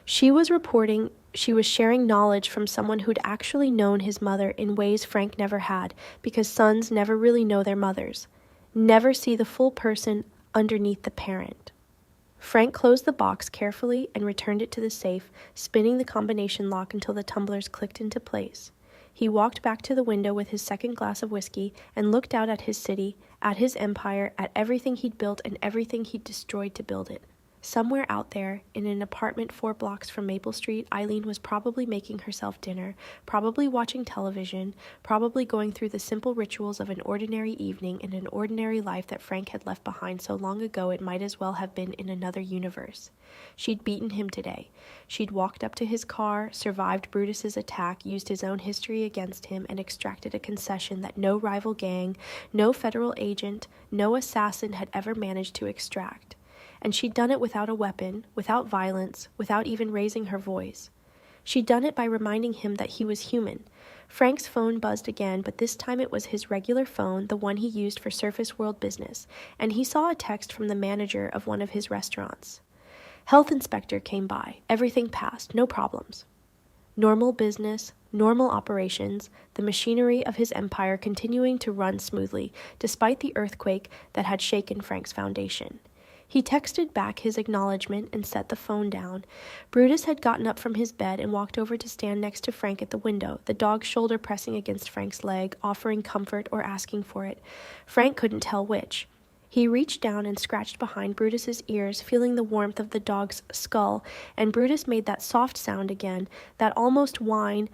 She was reporting she was sharing knowledge from someone who'd actually known his mother in ways Frank never had, because sons never really know their mothers, never see the full person underneath the parent. Frank closed the box carefully and returned it to the safe, spinning the combination lock until the tumblers clicked into place. He walked back to the window with his second glass of whiskey and looked out at his city, at his empire, at everything he'd built and everything he'd destroyed to build it. Somewhere out there, in an apartment 4 blocks from Maple Street, Eileen was probably making herself dinner, probably watching television, probably going through the simple rituals of an ordinary evening in an ordinary life that Frank had left behind so long ago it might as well have been in another universe. She'd beaten him today. She'd walked up to his car, survived Brutus's attack, used his own history against him, and extracted a concession that no rival gang, no federal agent, no assassin had ever managed to extract. And she'd done it without a weapon, without violence, without even raising her voice. She'd done it by reminding him that he was human. Frank's phone buzzed again, but this time it was his regular phone, the one he used for surface world business, and he saw a text from the manager of one of his restaurants. Health inspector came by. Everything passed. No problems. Normal business, normal operations, the machinery of his empire continuing to run smoothly, despite the earthquake that had shaken Frank's foundation. He texted back his acknowledgement and set the phone down. Brutus had gotten up from his bed and walked over to stand next to Frank at the window, the dog's shoulder pressing against Frank's leg, offering comfort or asking for it. Frank couldn't tell which. He reached down and scratched behind Brutus's ears, feeling the warmth of the dog's skull, and Brutus made that soft sound again, that almost whine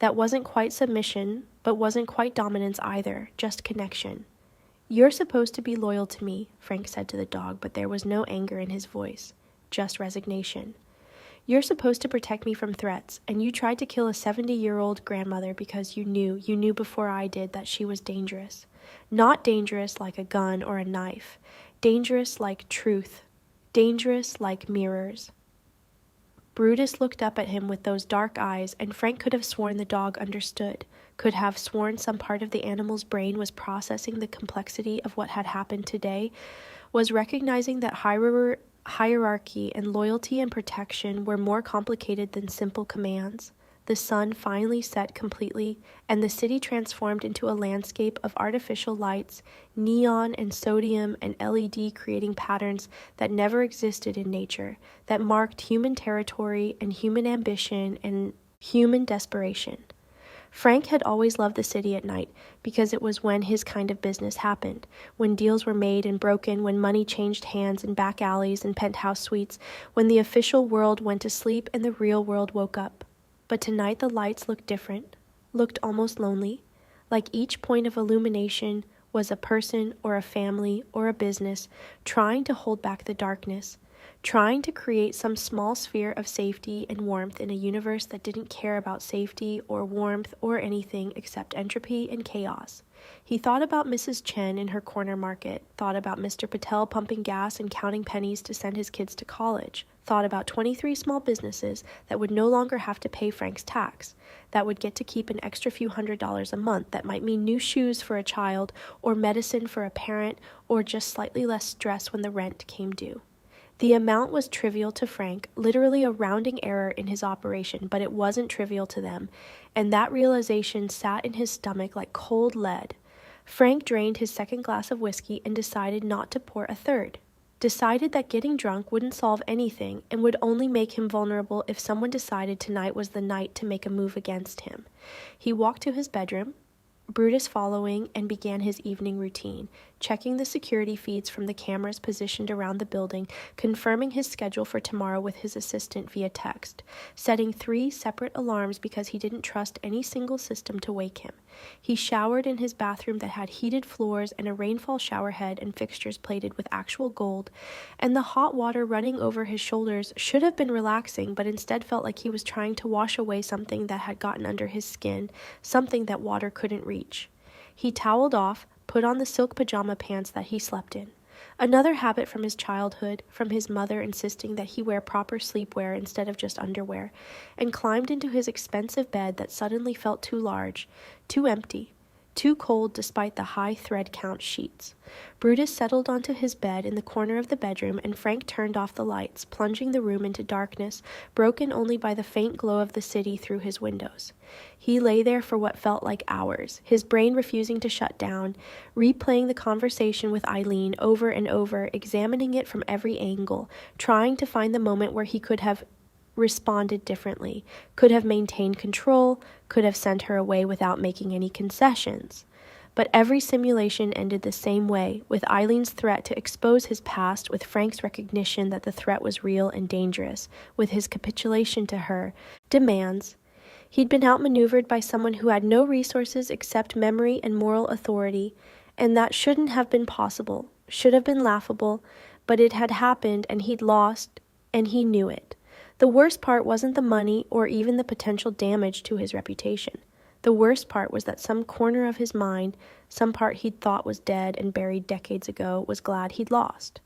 that wasn't quite submission, but wasn't quite dominance either, just connection. "You're supposed to be loyal to me," Frank said to the dog, but there was no anger in his voice, just resignation. "You're supposed to protect me from threats, and you tried to kill a 70-year-old grandmother because you knew before I did that she was dangerous. Not dangerous like a gun or a knife, dangerous like truth, dangerous like mirrors." Brutus looked up at him with those dark eyes, and Frank could have sworn the dog understood, could have sworn some part of the animal's brain was processing the complexity of what had happened today, was recognizing that hierarchy and loyalty and protection were more complicated than simple commands. The sun finally set completely, and the city transformed into a landscape of artificial lights, neon and sodium and LED creating patterns that never existed in nature, that marked human territory and human ambition and human desperation. Frank had always loved the city at night because it was when his kind of business happened, when deals were made and broken, when money changed hands in back alleys and penthouse suites, when the official world went to sleep and the real world woke up. But tonight the lights looked different, looked almost lonely, like each point of illumination was a person or a family or a business trying to hold back the darkness, trying to create some small sphere of safety and warmth in a universe that didn't care about safety or warmth or anything except entropy and chaos. He thought about Mrs. Chen in her corner market, thought about Mr. Patel pumping gas and counting pennies to send his kids to college, thought about 23 small businesses that would no longer have to pay Frank's tax, that would get to keep an extra few $100s a month that might mean new shoes for a child or medicine for a parent or just slightly less stress when the rent came due. The amount was trivial to Frank, literally a rounding error in his operation, but it wasn't trivial to them, and that realization sat in his stomach like cold lead. Frank drained his second glass of whiskey and decided not to pour a third. Decided that getting drunk wouldn't solve anything and would only make him vulnerable if someone decided tonight was the night to make a move against him. He walked to his bedroom, Brutus following, and began his evening routine, checking the security feeds from the cameras positioned around the building, confirming his schedule for tomorrow with his assistant via text, setting 3 separate alarms because he didn't trust any single system to wake him. He showered in his bathroom that had heated floors and a rainfall shower head and fixtures plated with actual gold, and the hot water running over his shoulders should have been relaxing, but instead felt like he was trying to wash away something that had gotten under his skin, something that water couldn't reach. He toweled off, put on the silk pajama pants that he slept in. Another habit from his childhood, from his mother insisting that he wear proper sleepwear instead of just underwear, and climbed into his expensive bed that suddenly felt too large, too empty, too cold despite the high thread count sheets. Brutus settled onto his bed in the corner of the bedroom, and Frank turned off the lights, plunging the room into darkness, broken only by the faint glow of the city through his windows. He lay there for what felt like hours, his brain refusing to shut down, replaying the conversation with Eileen over and over, examining it from every angle, trying to find the moment where he could have responded differently, could have maintained control, could have sent her away without making any concessions. But every simulation ended the same way, with Eileen's threat to expose his past, with Frank's recognition that the threat was real and dangerous, with his capitulation to her demands. He'd been outmaneuvered by someone who had no resources except memory and moral authority, and that shouldn't have been possible, should have been laughable, but it had happened and he'd lost, and he knew it. The worst part wasn't the money or even the potential damage to his reputation. The worst part was that some corner of his mind, some part he'd thought was dead and buried decades ago, was glad he'd lost.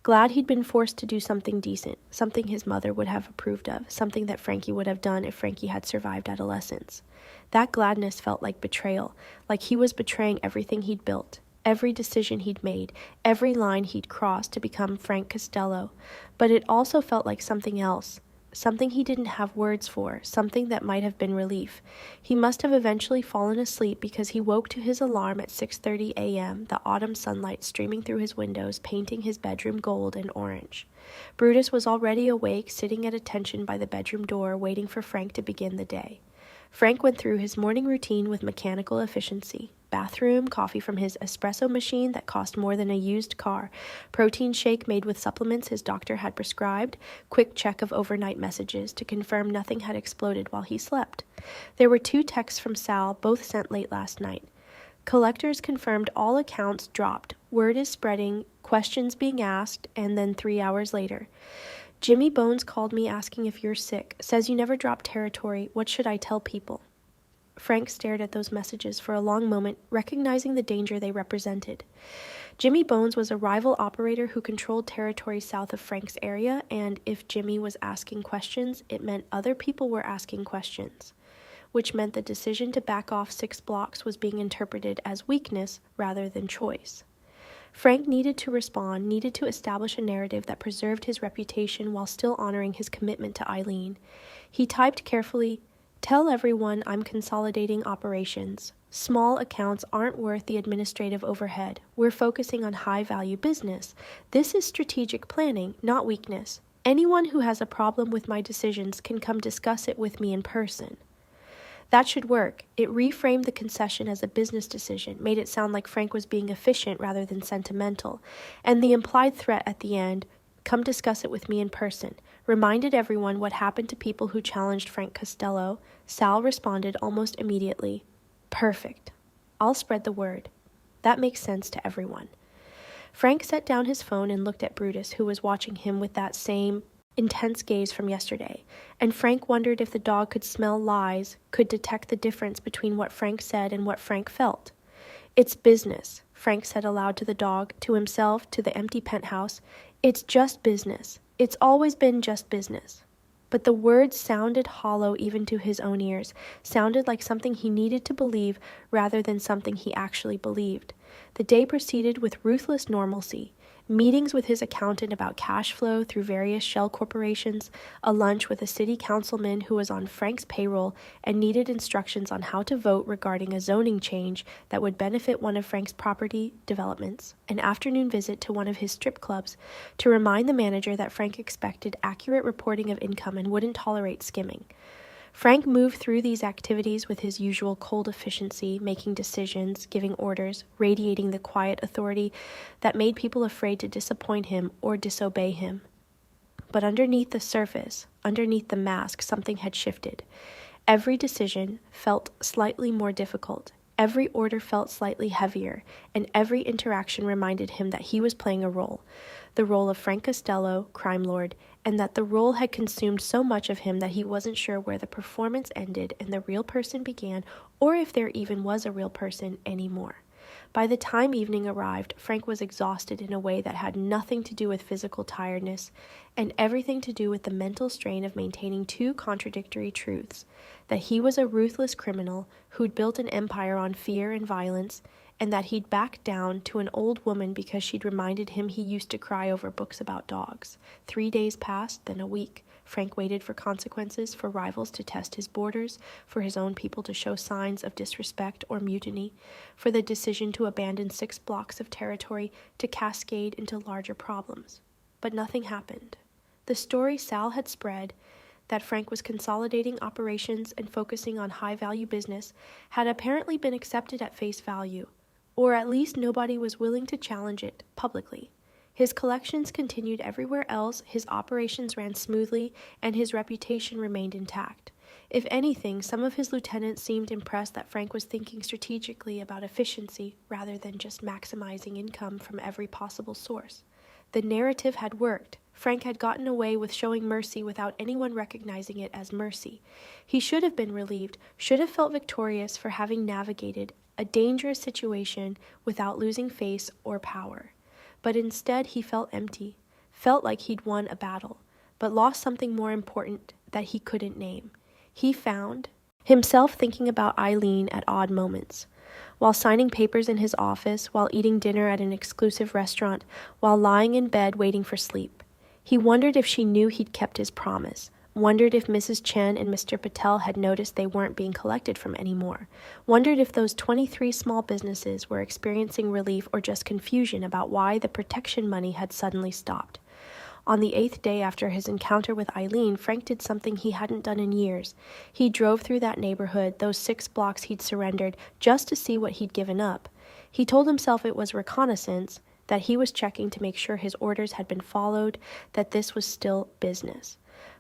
Glad he'd been forced to do something decent, something his mother would have approved of, something that Frankie would have done if Frankie had survived adolescence. That gladness felt like betrayal, like he was betraying everything he'd built, every decision he'd made, every line he'd crossed to become Frank Costello. But it also felt like something else. Something he didn't have words for, something that might have been relief. He must have eventually fallen asleep because he woke to his alarm at 6:30 a.m., the autumn sunlight streaming through his windows, painting his bedroom gold and orange. Brutus was already awake, sitting at attention by the bedroom door, waiting for Frank to begin the day. Frank went through his morning routine with mechanical efficiency. Bathroom, coffee from his espresso machine that cost more than a used car, protein shake made with supplements his doctor had prescribed, quick check of overnight messages to confirm nothing had exploded while he slept. There were 2 texts from Sal, both sent late last night. Collectors confirmed all accounts dropped, word is spreading, questions being asked, and then 3 hours later. Jimmy Bones called me asking if you're sick, says you never dropped territory, what should I tell people? Frank stared at those messages for a long moment, recognizing the danger they represented. Jimmy Bones was a rival operator who controlled territory south of Frank's area, and if Jimmy was asking questions, it meant other people were asking questions, which meant the decision to back off 6 blocks was being interpreted as weakness rather than choice. Frank needed to respond, needed to establish a narrative that preserved his reputation while still honoring his commitment to Eileen. He typed carefully, "Tell everyone I'm consolidating operations. Small accounts aren't worth the administrative overhead. We're focusing on high-value business. This is strategic planning, not weakness. Anyone who has a problem with my decisions can come discuss it with me in person." That should work. It reframed the concession as a business decision, made it sound like Frank was being efficient rather than sentimental, and the implied threat at the end, "Come discuss it with me in person," reminded everyone what happened to people who challenged Frank Costello. Sal responded almost immediately, "Perfect." I'll spread the word. That makes sense to everyone. Frank set down his phone and looked at Brutus, who was watching him with that same intense gaze from yesterday, and Frank wondered if the dog could smell lies, could detect the difference between what Frank said and what Frank felt. It's business, Frank said aloud to the dog, to himself, to the empty penthouse. It's just business. It's always been just business. But the words sounded hollow even to his own ears, sounded like something he needed to believe rather than something he actually believed. The day proceeded with ruthless normalcy. Meetings with his accountant about cash flow through various shell corporations, a lunch with a city councilman who was on Frank's payroll and needed instructions on how to vote regarding a zoning change that would benefit one of Frank's property developments, an afternoon visit to one of his strip clubs to remind the manager that Frank expected accurate reporting of income and wouldn't tolerate skimming. Frank moved through these activities with his usual cold efficiency, making decisions, giving orders, radiating the quiet authority that made people afraid to disappoint him or disobey him. But underneath the surface, underneath the mask, something had shifted. Every decision felt slightly more difficult. Every order felt slightly heavier, and every interaction reminded him that he was playing a role, the role of Frank Costello, crime lord, and that the role had consumed so much of him that he wasn't sure where the performance ended and the real person began, or if there even was a real person anymore. By the time evening arrived, Frank was exhausted in a way that had nothing to do with physical tiredness and everything to do with the mental strain of maintaining two contradictory truths: that he was a ruthless criminal who'd built an empire on fear and violence, and that he'd backed down to an old woman because she'd reminded him he used to cry over books about dogs. 3 days passed, then a week. Frank waited for consequences, for rivals to test his borders, for his own people to show signs of disrespect or mutiny, for the decision to abandon 6 blocks of territory to cascade into larger problems. But nothing happened. The story Sal had spread, that Frank was consolidating operations and focusing on high-value business, had apparently been accepted at face value, or at least nobody was willing to challenge it publicly. His collections continued everywhere else, his operations ran smoothly, and his reputation remained intact. If anything, some of his lieutenants seemed impressed that Frank was thinking strategically about efficiency rather than just maximizing income from every possible source. The narrative had worked. Frank had gotten away with showing mercy without anyone recognizing it as mercy. He should have been relieved, should have felt victorious for having navigated a dangerous situation without losing face or power. But instead he felt empty, felt like he'd won a battle, but lost something more important that he couldn't name. He found himself thinking about Eileen at odd moments. While signing papers in his office, while eating dinner at an exclusive restaurant, while lying in bed waiting for sleep. He wondered if she knew he'd kept his promise, wondered if Mrs. Chen and Mr. Patel had noticed they weren't being collected from anymore, wondered if those 23 small businesses were experiencing relief or just confusion about why the protection money had suddenly stopped. On the 8th day after his encounter with Eileen, Frank did something he hadn't done in years. He drove through that neighborhood, those 6 blocks he'd surrendered, just to see what he'd given up. He told himself it was reconnaissance, that he was checking to make sure his orders had been followed, that this was still business.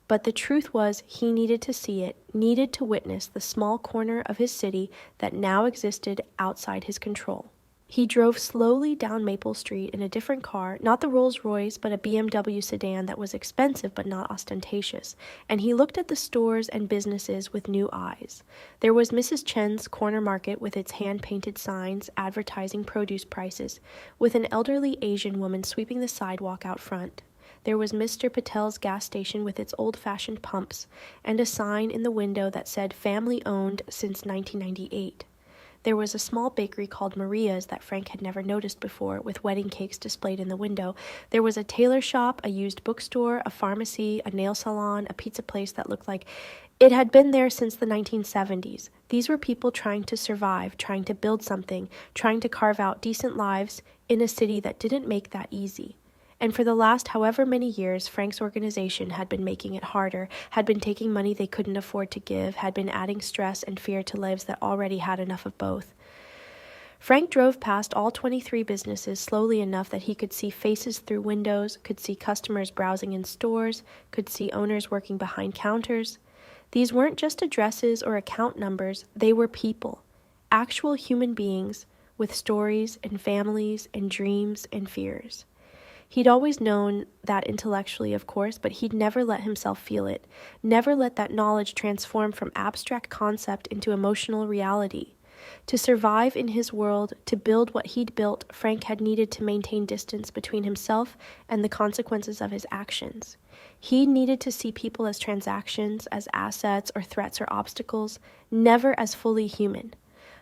But the truth was, he needed to see it, needed to witness the small corner of his city that now existed outside his control. He drove slowly down Maple Street in a different car, not the Rolls-Royce, but a BMW sedan that was expensive but not ostentatious, and he looked at the stores and businesses with new eyes. There was Mrs. Chen's corner market with its hand-painted signs advertising produce prices, with an elderly Asian woman sweeping the sidewalk out front. There was Mr. Patel's gas station with its old-fashioned pumps, and a sign in the window that said family-owned since 1998. There was a small bakery called Maria's that Frank had never noticed before, with wedding cakes displayed in the window. There was a tailor shop, a used bookstore, a pharmacy, a nail salon, a pizza place that looked like it had been there since the 1970s. These were people trying to survive, trying to build something, trying to carve out decent lives in a city that didn't make that easy. And for the last however many years, Frank's organization had been making it harder, had been taking money they couldn't afford to give, had been adding stress and fear to lives that already had enough of both. Frank drove past all 23 businesses slowly enough that he could see faces through windows, could see customers browsing in stores, could see owners working behind counters. These weren't just addresses or account numbers, they were people. Actual human beings with stories and families and dreams and fears. He'd always known that intellectually, of course, but he'd never let himself feel it, never let that knowledge transform from abstract concept into emotional reality. To survive in his world, to build what he'd built, Frank had needed to maintain distance between himself and the consequences of his actions. He needed to see people as transactions, as assets or threats or obstacles, never as fully human.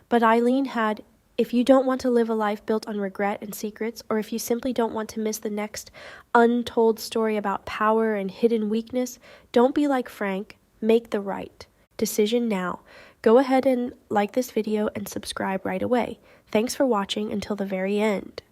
But Eileen had, if you don't want to live a life built on regret and secrets, or if you simply don't want to miss the next untold story about power and hidden weakness, don't be like Frank. Make the right decision now. Go ahead and like this video and subscribe right away. Thanks for watching until the very end.